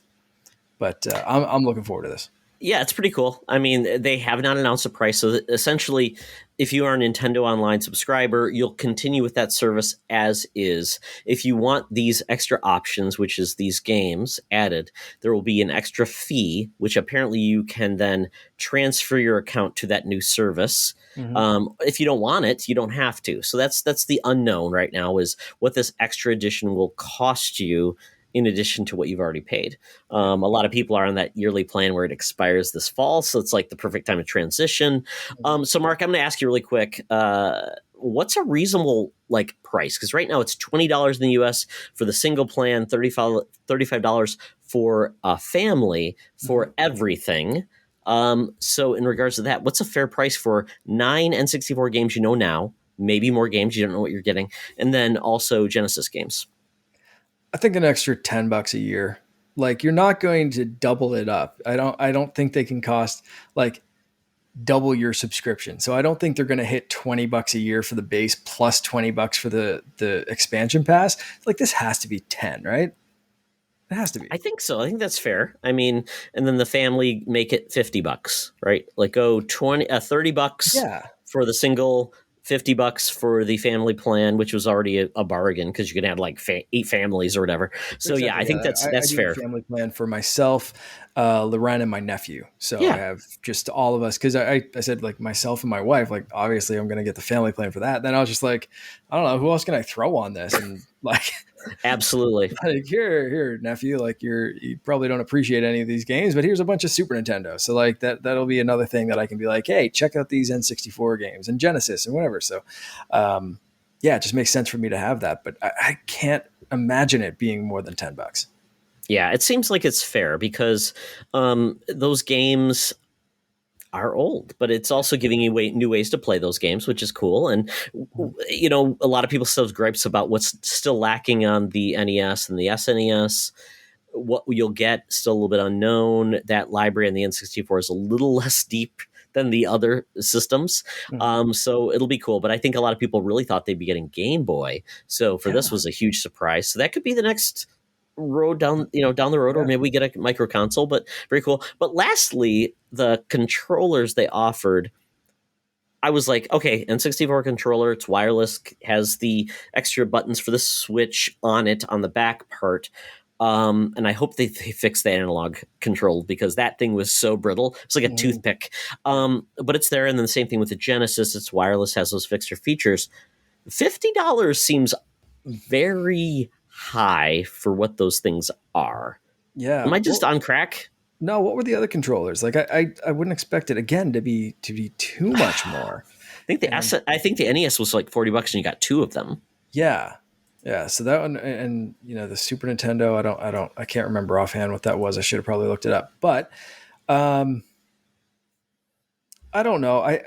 But I'm looking forward to this. Yeah, it's pretty cool. I mean, they have not announced a price. So essentially, if you are a Nintendo Online subscriber, you'll continue with that service as is. If you want these extra options, which is these games added, there will be an extra fee, which apparently you can then transfer your account to that new service. If you don't want it, you don't have to. So that's the unknown right now, is what this extra edition will cost you in addition to what you've already paid. A lot of people are on that yearly plan where it expires this fall, so it's like the perfect time to transition. So Mark, I'm going to ask you really quick, what's a reasonable price? Because right now it's $20 in the US for the single plan, $35 for a family for everything. So in regards to that, what's a fair price for 9 N64 games you know now, maybe more games you don't know what you're getting, and then also Genesis games? I think an extra $10 a year. Like, you're not going to double it up. I don't think they can cost, like, double your subscription. So I don't think they're going to hit $20 a year for the base plus $20 for the expansion pass. Like this has to be 10, right? It has to be. I think so. I think that's fair. I mean, and then the family make it $50, right? Like go $30 Yeah. for the single, $50 for the family plan, which was already a bargain because you can have like 8 families or whatever. So Exactly, yeah, I think that's I do fair. a family plan for myself, Loren, and my nephew. So Yeah. I have just all of us because I said like myself and my wife, like obviously I'm going to get the family plan for that. Then I was just like, I don't know, who else can I throw on this? And like, Absolutely. like here, nephew, like you probably don't appreciate any of these games, but here's a bunch of Super Nintendo. So like that'll be another thing that I can be like, hey, check out these N64 games and Genesis and whatever. So, yeah, it just makes sense for me to have that, but I can't imagine it being more than $10. Yeah, it seems like it's fair because those games are old, but it's also giving you new ways to play those games, which is cool. And you know, a lot of people still have gripes about what's still lacking on the NES and the SNES. What you'll get still a little bit unknown. That library on the N64 is a little less deep than the other systems. So it'll be cool. But I think a lot of people really thought they'd be getting Game Boy. So for this was a huge surprise. So that could be the next road down the road, or maybe we get a micro console, but very cool. But lastly, the controllers they offered, I was like, okay, N64 controller, it's wireless, has the extra buttons for the Switch on it on the back part. And I hope they fix the analog control because that thing was so brittle. It's like a toothpick. But it's there. And then the same thing with the Genesis. It's wireless, has those extra features. $50 seems very high for what those things are. Yeah. Am I just on crack? No, what were the other controllers? Like I wouldn't expect it again to be too much more. I think the NES was like $40 and you got 2 of them. Yeah. Yeah, so that one, and you know, the Super Nintendo, I can't remember offhand what that was. I should have probably looked it up, but I don't know.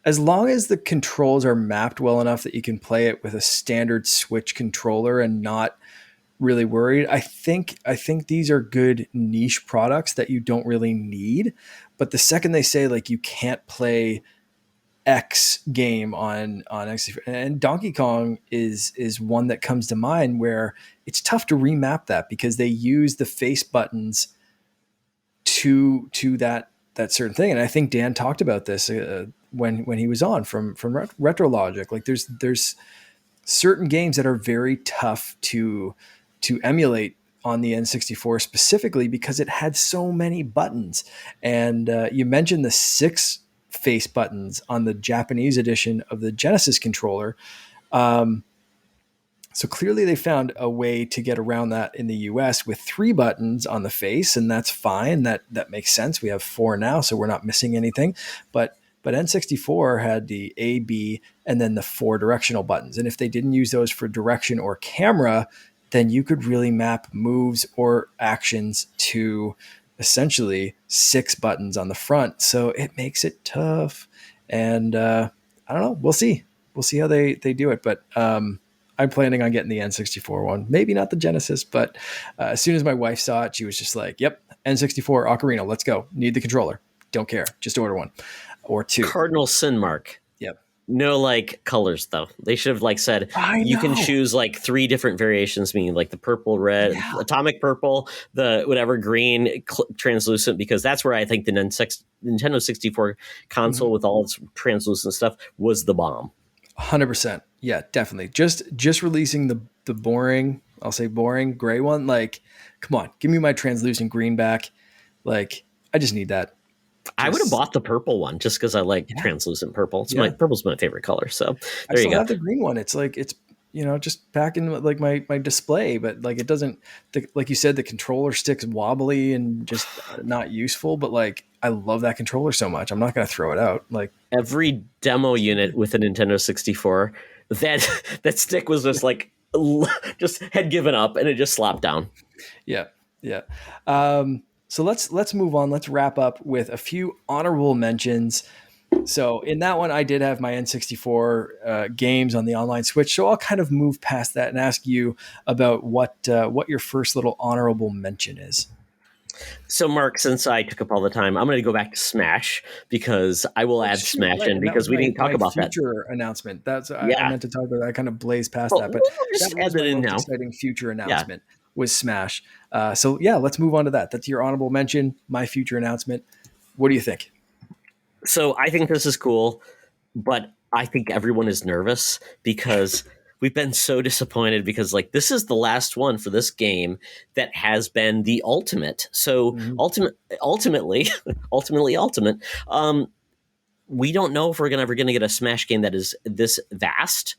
As long as the controls are mapped well enough that you can play it with a standard Switch controller and not really worried, I think these are good niche products that you don't really need. But the second they say like you can't play X game on X, and Donkey Kong is one that comes to mind where it's tough to remap that because they use the face buttons to that certain thing. And I think Dan talked about this when he was on from Retro Logic. Like there's certain games that are very tough to emulate on the N64 specifically because it had so many buttons. And you mentioned the 6 face buttons on the Japanese edition of the Genesis controller. So clearly they found a way to get around that in the US with 3 buttons on the face, and that's fine. That makes sense. We have 4 now, so we're not missing anything. But N64 had the A, B, and then the 4 directional buttons. And if they didn't use those for direction or camera, then you could really map moves or actions to essentially 6 buttons on the front. So it makes it tough. And I don't know. We'll see how they do it. But I'm planning on getting the N64 one. Maybe not the Genesis, but as soon as my wife saw it, she was just like, yep, N64 Ocarina, let's go. Need the controller. Don't care. Just order 1 or 2. Cardinal sin, Mark. Yep. No, like colors though. They should have like said you can choose like 3 different variations, meaning like the purple, red, atomic purple, the whatever green, translucent. Because that's where I think the Nintendo 64 console with all its translucent stuff was the bomb. 100%. Yeah, definitely. Just releasing the boring, I'll say boring gray one. Like, come on, give me my translucent green back. Like, I just need that. I would have bought the purple one just because I like translucent purple. Purple's my favorite color. So there you go. I have the green one. It's like just back in like my display, but like it doesn't. Like you said, the controller stick's wobbly and just not useful. But like I love that controller so much, I'm not gonna throw it out. Like every demo unit with a Nintendo 64, that stick was just like just had given up and it just slopped down. Yeah. So let's move on. Let's wrap up with a few honorable mentions. So in that one, I did have my N64 games on the online Switch. So I'll kind of move past that and ask you about what your first little honorable mention is. So, Mark, since I took up all the time, I'm going to go back to Smash because I will add Shoot, Smash right. in And that was because we didn't talk my about that. future announcement. I Yeah. meant to talk about that. I kind of blazed past Well, that, but we'll that just add was that my in most now. exciting future Yeah. announcement was Smash. So yeah, let's move on to that. That's your honorable mention, my future announcement. What do you think? So I think this is cool, but I think everyone is nervous because we've been so disappointed because like this is the last one for this game that has been the ultimate. So Mhm. ultimately, ultimate. We don't know if we're ever going to get a Smash game that is this vast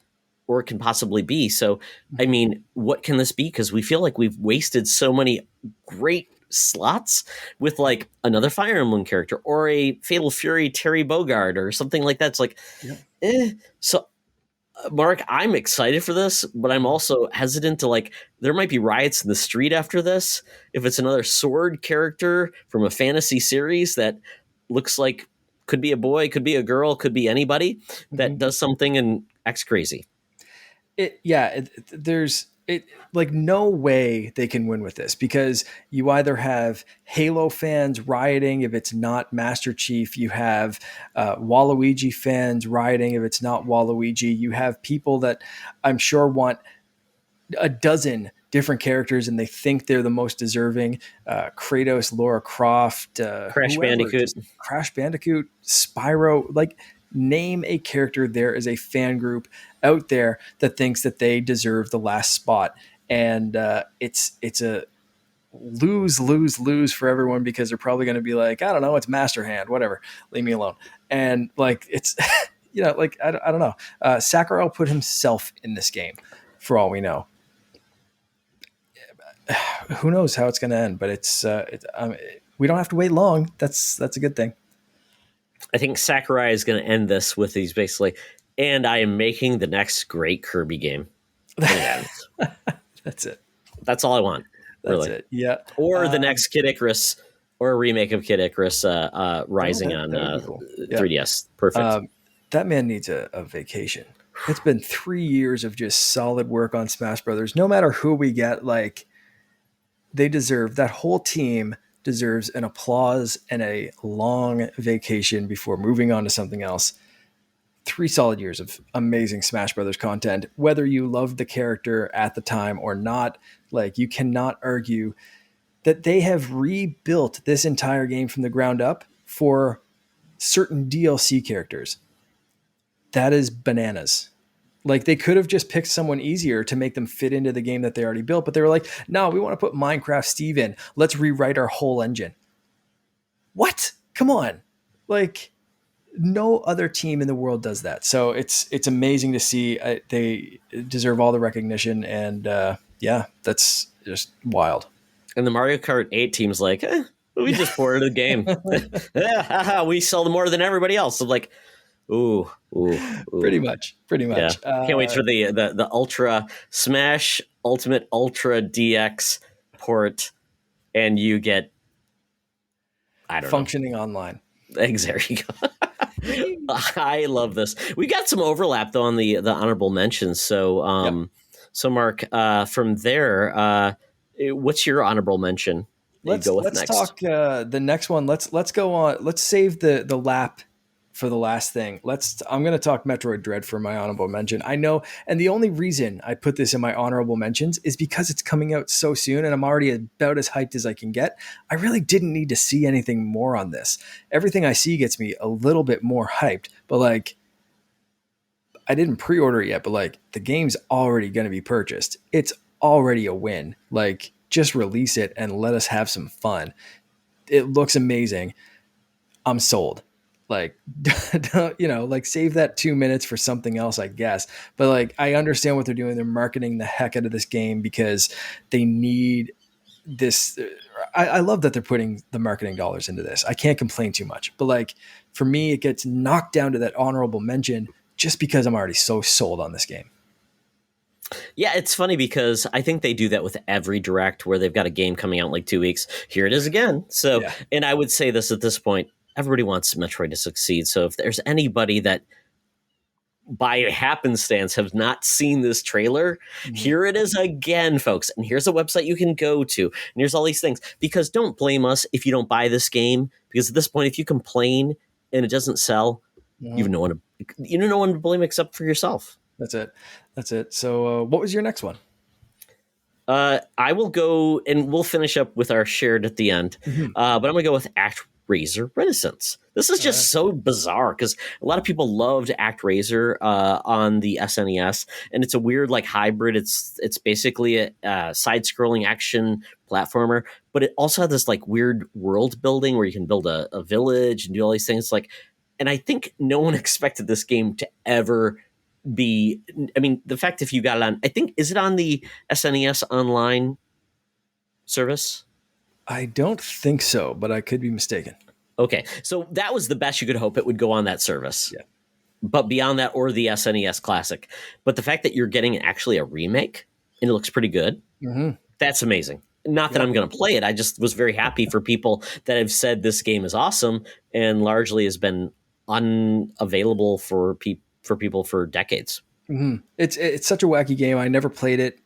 or it can possibly be. So, I mean, what can this be? Because we feel like we've wasted so many great slots with like another Fire Emblem character or a Fatal Fury Terry Bogard or something like that. It's like, Yeah. So, Mark, I'm excited for this, but I'm also hesitant to like, there might be riots in the street after this. If it's another sword character from a fantasy series that looks like could be a boy, could be a girl, could be anybody that Mhm. does something and acts crazy. There's like no way they can win with this because you either have Halo fans rioting if it's not Master Chief, you have Waluigi fans rioting if it's not Waluigi, you have people that I'm sure want a dozen different characters and they think they're the most deserving. Kratos, Lara Croft, Crash Bandicoot. Crash Bandicoot, Spyro, like name a character. There is a fan group out there that thinks that they deserve the last spot. And it's a lose for everyone because they're probably going to be like, I don't know, it's Master Hand, whatever, leave me alone. And like, it's, like, I don't know. Sakurai put himself in this game for all we know. Who knows how it's going to end, but we don't have to wait long. That's a good thing. I think Sakurai is going to end this with these basically, and I am making the next great Kirby game. That's it. That's all I want. That's really. It. Yeah. Or the next Kid Icarus, or a remake of Kid Icarus Rising on cool. 3DS. Perfect. That man needs a vacation. It's been 3 years of just solid work on Smash Brothers. No matter who we get, like, they deserve, that whole team deserves an applause and a long vacation before moving on to something else. 3 solid years of amazing Smash Brothers content. Whether you loved the character at the time or not, like, you cannot argue that they have rebuilt this entire game from the ground up for certain DLC characters. That is bananas. Like, they could have just picked someone easier to make them fit into the game that they already built, but they were like, no, we want to put Minecraft Steve in. Let's rewrite our whole engine. What? Come on. Like, no other team in the world does that. So it's amazing to see. They deserve all the recognition, and that's just wild. And the Mario Kart 8 team's like, we just ported the game. We sell more than everybody else. So like, ooh. Pretty much. Yeah. Can't wait for the Ultra Smash Ultimate Ultra DX port, and you get, I don't functioning know. Online. There you go. I love this. We got some overlap though on the honorable mentions. So so Mark, from there, what's your honorable mention? Let's talk the next one. Let's go on. Let's save the lap for the last thing. I'm going to talk Metroid Dread for my honorable mention. I know, and the only reason I put this in my honorable mentions is because it's coming out so soon and I'm already about as hyped as I can get. I really didn't need to see anything more on this. Everything I see gets me a little bit more hyped, but like, I didn't pre-order it yet, but like, the game's already going to be purchased. It's already a win. Like, just release it and let us have some fun. It looks amazing. I'm sold. Like, like, save that 2 minutes for something else, I guess. But like, I understand what they're doing. They're marketing the heck out of this game because they need this. I love that they're putting the marketing dollars into this. I can't complain too much. But like, for me, it gets knocked down to that honorable mention just because I'm already so sold on this game. Yeah, it's funny because I think they do that with every direct where they've got a game coming out in like 2 weeks. Here it is again. So, And I would say this at this point, everybody wants Metroid to succeed. So if there's anybody that by happenstance have not seen this trailer, here it is again, folks. And here's a website you can go to. And here's all these things. Because don't blame us if you don't buy this game. Because at this point, if you complain and it doesn't sell, you have no one to blame except for yourself. That's it. So what was your next one? I will go, and we'll finish up with our shared at the end. But I'm going to go with ActRaiser Renaissance. This is just so bizarre because a lot of people loved ActRaiser on the SNES, and it's a weird like hybrid. It's basically a side-scrolling action platformer, but it also had this like weird world building where you can build a village and do all these things. Like, and I think no one expected this game to ever be. I mean, the fact if you got it on, I think, is it on the SNES online service? I don't think so, but I could be mistaken. Okay, so that was the best you could hope it would go on that service. Yeah. But beyond that, or the SNES Classic. But the fact that you're getting actually a remake and it looks pretty good, that's amazing. Not that I'm going to play it. I just was very happy for people that have said this game is awesome and largely has been unavailable for people for decades. It's such a wacky game. I never played it.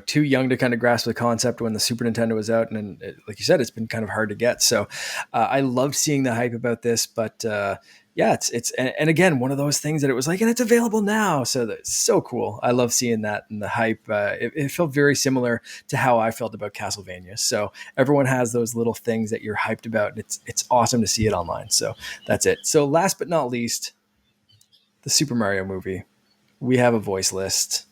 Too young to kind of grasp the concept when the Super Nintendo was out, and like you said, it's been kind of hard to get. So I loved seeing the hype about this, but it's again one of those things that it was like, and it's available now, so that's so cool. I love seeing that and the hype. It felt very similar to how I felt about Castlevania. So everyone has those little things that you're hyped about, and it's awesome to see it online. So that's it. So last but not least, the Super Mario movie. We have a voice list.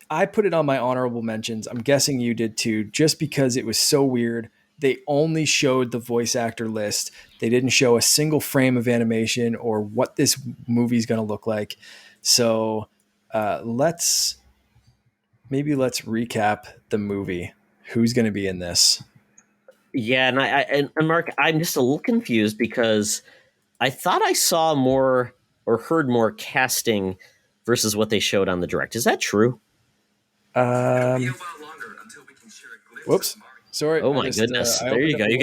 I put it on my honorable mentions. I'm guessing you did too, just because it was so weird. They only showed the voice actor list. They didn't show a single frame of animation or what this movie is going to look like. So let's recap the movie. Who's going to be in this? Yeah, and Mark, I'm just a little confused because I thought I saw more or heard more casting versus what they showed on the direct. Is that true? Whoops. Sorry. Oh my goodness. There you go. You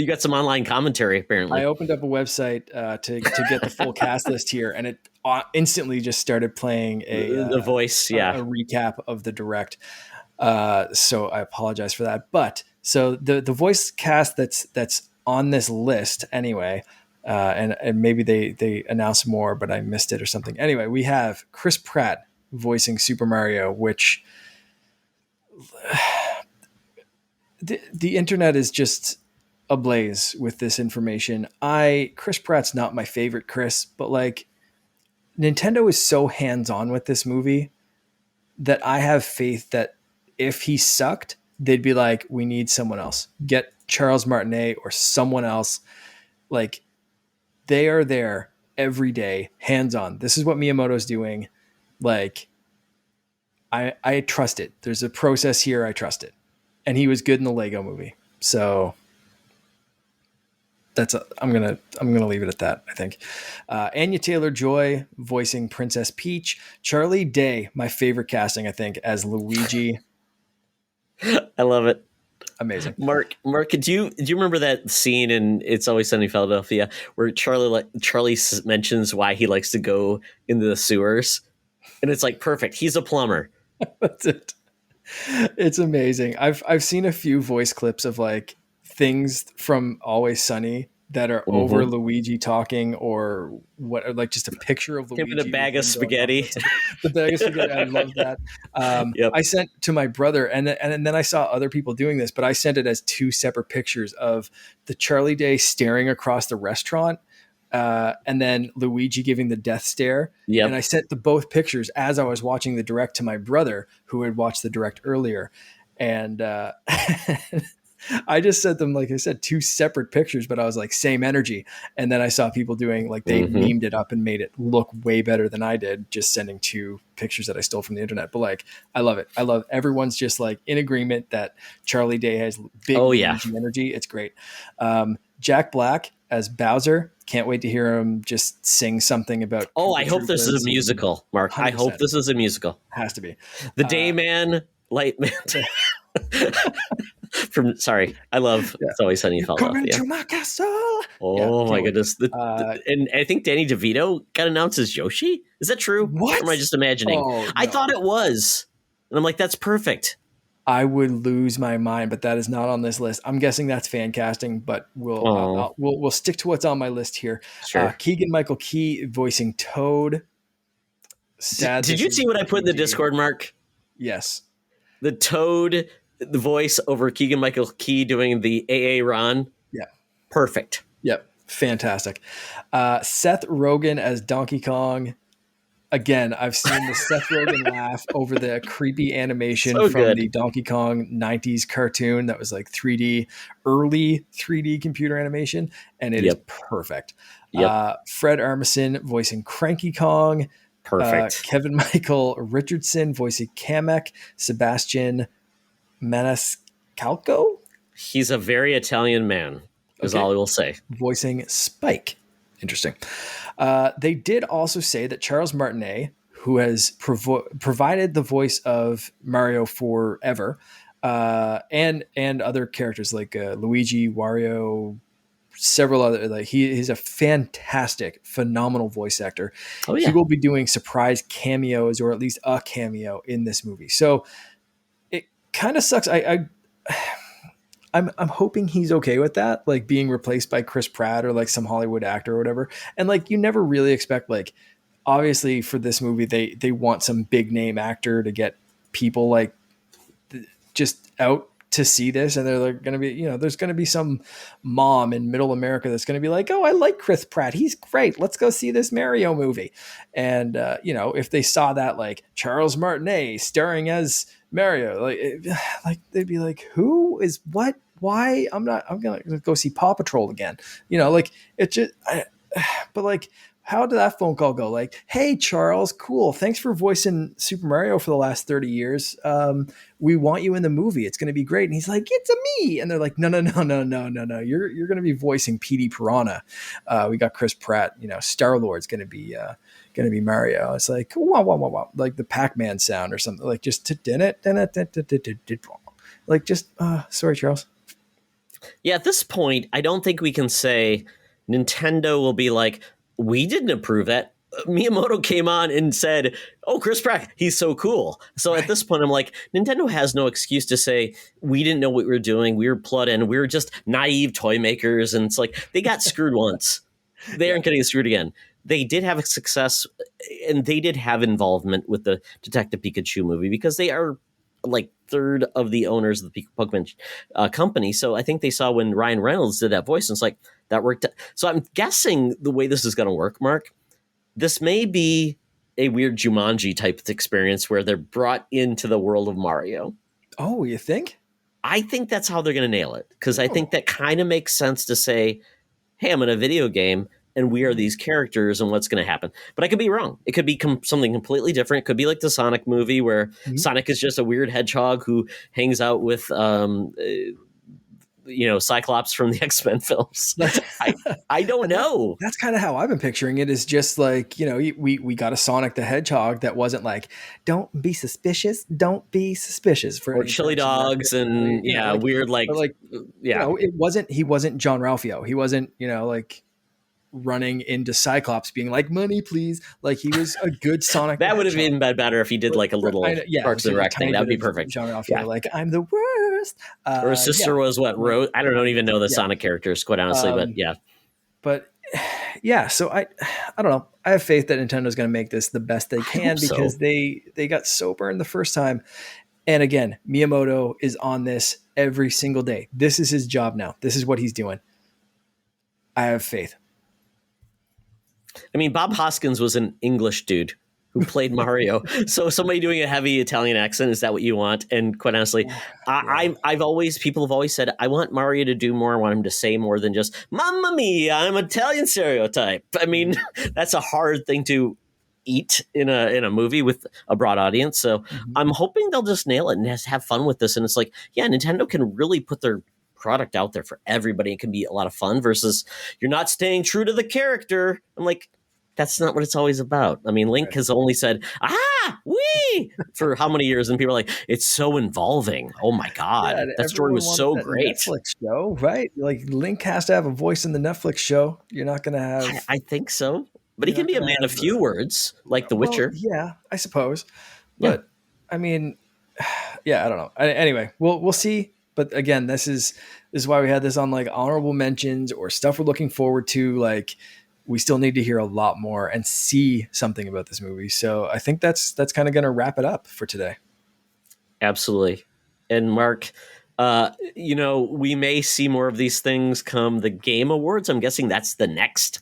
got some online commentary apparently. I opened up a website to get the full cast list here, and it instantly just started playing the voice, a recap of the direct. So I apologize for that. But so the voice cast that's on this list anyway, and maybe they announced more, but I missed it or something. Anyway, we have Chris Pratt voicing Super Mario, which the internet is just ablaze with this information. Chris Pratt's not my favorite Chris, but like Nintendo is so hands-on with this movie that I have faith that if he sucked, they'd be like, we need someone else. Get Charles Martinet or someone else. Like, they are there every day, hands-on. This is what Miyamoto's doing. Like, I trust it. There's a process here. I trust it. And he was good in the Lego movie. So I'm gonna leave it at that, I think. Anya Taylor-Joy voicing Princess Peach. Charlie Day, my favorite casting, I think, as Luigi. I love it. Amazing. Mark, do you remember that scene in It's Always Sunny in Philadelphia where Charlie mentions why he likes to go into the sewers? And it's like, perfect. He's a plumber. That's it. It's amazing. I've seen a few voice clips of like things from Always Sunny that are over Luigi talking, or what, like just a picture of Luigi. Him in a bag of spaghetti. The bag of spaghetti. I love that. I sent to my brother, and then I saw other people doing this, but I sent it as two separate pictures of the Charlie Day staring across the restaurant, and then Luigi giving the death stare. Yep. And I sent both pictures as I was watching the direct to my brother, who had watched the direct earlier. And I just sent them, like I said, two separate pictures, but I was like, same energy. And then I saw people doing, like, they memed it up and made it look way better than I did, just sending two pictures that I stole from the internet. But like, I love it. I love everyone's just like in agreement that Charlie Day has big energy. It's great. Jack Black as Bowser. Can't wait to hear him just sing something about. Oh, I hope this is a musical, Mark. 100%. I hope this is a musical. Has to be. The Day Man, Light Man. Sorry, I love Yeah. It's Always Sunny in You come Philadelphia. into my castle. Oh my Can't wait. goodness! And I think Danny DeVito got announced as Yoshi. Is that true? What? Or am I just imagining? Oh, I no. thought it was, and I'm like, that's perfect. I would lose my mind, but that is not on this list. I'm guessing that's fan casting, but we'll stick to what's on my list here. Sure. Keegan-Michael Key voicing Toad. Sad. Did you see what I put in the Discord, Mark? Yes. The Toad, the voice over Keegan-Michael Key doing the AA Ron. Yeah. Perfect. Yep. Fantastic. Seth Rogen as Donkey Kong. Again, I've seen the Seth Rogen laugh over the creepy animation from the Donkey Kong 90s cartoon that was like 3D, early 3D computer animation, and it is perfect. Yep. Fred Armisen voicing Cranky Kong. Perfect. Kevin Michael Richardson voicing Kamek. Sebastian Maniscalco. He's a very Italian man, is all I will say. Voicing Spike. Interesting. They did also say that Charles Martinet, who has provided the voice of Mario forever, and other characters like Luigi, Wario, several other, like he's a fantastic, phenomenal voice actor. Oh, yeah. He will be doing surprise cameos, or at least a cameo in this movie. So it kind of sucks. I'm hoping he's okay with that, like being replaced by Chris Pratt or like some Hollywood actor or whatever. And like, you never really expect, like, obviously for this movie, they want some big name actor to get people like just out to see this. And they're going to be, there's going to be some mom in middle America that's going to be like, oh, I like Chris Pratt. He's great. Let's go see this Mario movie. And, if they saw that, like Charles Martinet starring as Mario, like they'd be like, who is what? Why? I'm going to go see Paw Patrol again. It just, but like, how did that phone call go? Like, hey, Charles, cool. Thanks for voicing Super Mario for the last 30 years. We want you in the movie. It's going to be great. And he's like, it's a me. And they're like, no. You're going to be voicing Petey Piranha. We got Chris Pratt, Star-Lord's going to be Mario. It's like, wow. Like the Pac-Man sound or something, like just like just, sorry, Charles. Yeah. At this point, I don't think we can say Nintendo will be like, we didn't approve that. Miyamoto came on and said, oh, Chris Pratt, he's so cool. So at this point, I'm like, Nintendo has no excuse to say, we didn't know what we were doing. We were plugged in. We were just naive toy makers. And it's like, they got screwed once. They aren't getting screwed again. They did have a success, and they did have involvement with the Detective Pikachu movie because they are like third of the owners of the Pokemon company. So I think they saw when Ryan Reynolds did that voice, and it's like, that worked. So I'm guessing the way this is going to work, Mark, this may be a weird Jumanji type of experience where they're brought into the world of Mario. Oh, you think? I think that's how they're going to nail it. Because I think that kind of makes sense to say, hey, I'm in a video game and we are these characters and what's going to happen. But I could be wrong. It could be something completely different. It could be like the Sonic movie where Sonic is just a weird hedgehog who hangs out with Cyclops from the X-Men films. I don't know. That's kind of how I've been picturing it, is just like, we got a Sonic the Hedgehog that wasn't like, don't be suspicious for or chili dogs and weird he wasn't John Ralphio. He wasn't, like running into Cyclops being like, money please. Like, he was a good Sonic. That would have been better if he did like a little Parks and Rec thing. That would be perfect. John Ralphio, like, I'm the worst. Or his sister was what? Rose? I don't even know the Sonic characters, quite honestly, but yeah. But yeah, so I don't know. I have faith that Nintendo's going to make this the best they can because they got so burned the first time. And again, Miyamoto is on this every single day. This is his job now. This is what he's doing. I have faith. I mean, Bob Hoskins was an English dude who played Mario. So somebody doing a heavy Italian accent, is that what you want? And quite honestly, people have always said, I want Mario to do more. I want him to say more than just, Mamma mia, I'm Italian stereotype. I mean, that's a hard thing to eat in a movie with a broad audience. So I'm hoping they'll just nail it and have fun with this. And it's like, yeah, Nintendo can really put their product out there for everybody. It can be a lot of fun versus you're not staying true to the character. I'm like, that's not what it's always about. I mean, Link has only said, wee, for how many years? And people are like, it's so involving. Oh my God. Yeah, that story was so great. Netflix show, right? Like Link has to have a voice in the Netflix show. You're not going to have. I think so. But he can be a man of few words, like The Witcher. Yeah, I suppose. But I mean, yeah, I don't know. Anyway, we'll see. But again, this is why we had this on like honorable mentions or stuff we're looking forward to. Like, we still need to hear a lot more and see something about this movie. So I think that's kind of going to wrap it up for today. Absolutely. And Mark, we may see more of these things come the Game Awards. I'm guessing that's the next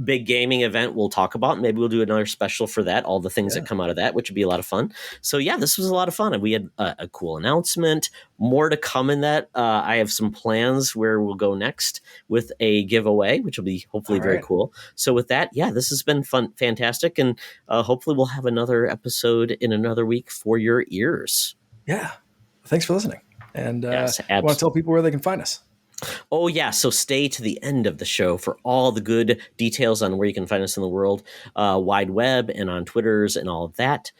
big gaming event we'll talk about. Maybe we'll do another special for that, all the things that come out of that, which would be a lot of fun. So yeah, this was a lot of fun. And we had a cool announcement, more to come in that. I have some plans where we'll go next with a giveaway, which will be hopefully very cool. So with that, this has been fun, fantastic. And hopefully we'll have another episode in another week for your ears. Yeah. Thanks for listening. And want to tell people where they can find us. Oh, yeah. So stay to the end of the show for all the good details on where you can find us in the world, wide web and on Twitters and all of that.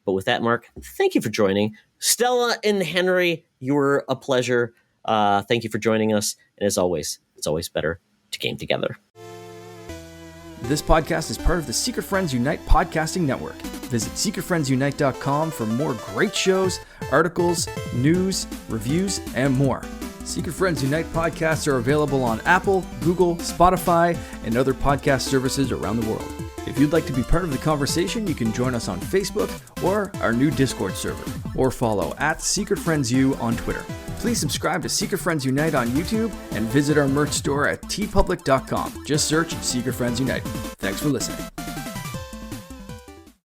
But with that, Mark, thank you for joining. Stella and Henry, you were a pleasure. Thank you for joining us. And as always, it's always better to game together. This podcast is part of the Secret Friends Unite podcasting network. Visit secretfriendsunite.com for more great shows, articles, news, reviews, and more. Secret Friends Unite podcasts are available on Apple, Google, Spotify, and other podcast services around the world. If you'd like to be part of the conversation, you can join us on Facebook or our new Discord server, or follow @SecretFriendsU on Twitter. Please subscribe to Secret Friends Unite on YouTube and visit our merch store at tpublic.com. Just search Secret Friends Unite. Thanks for listening.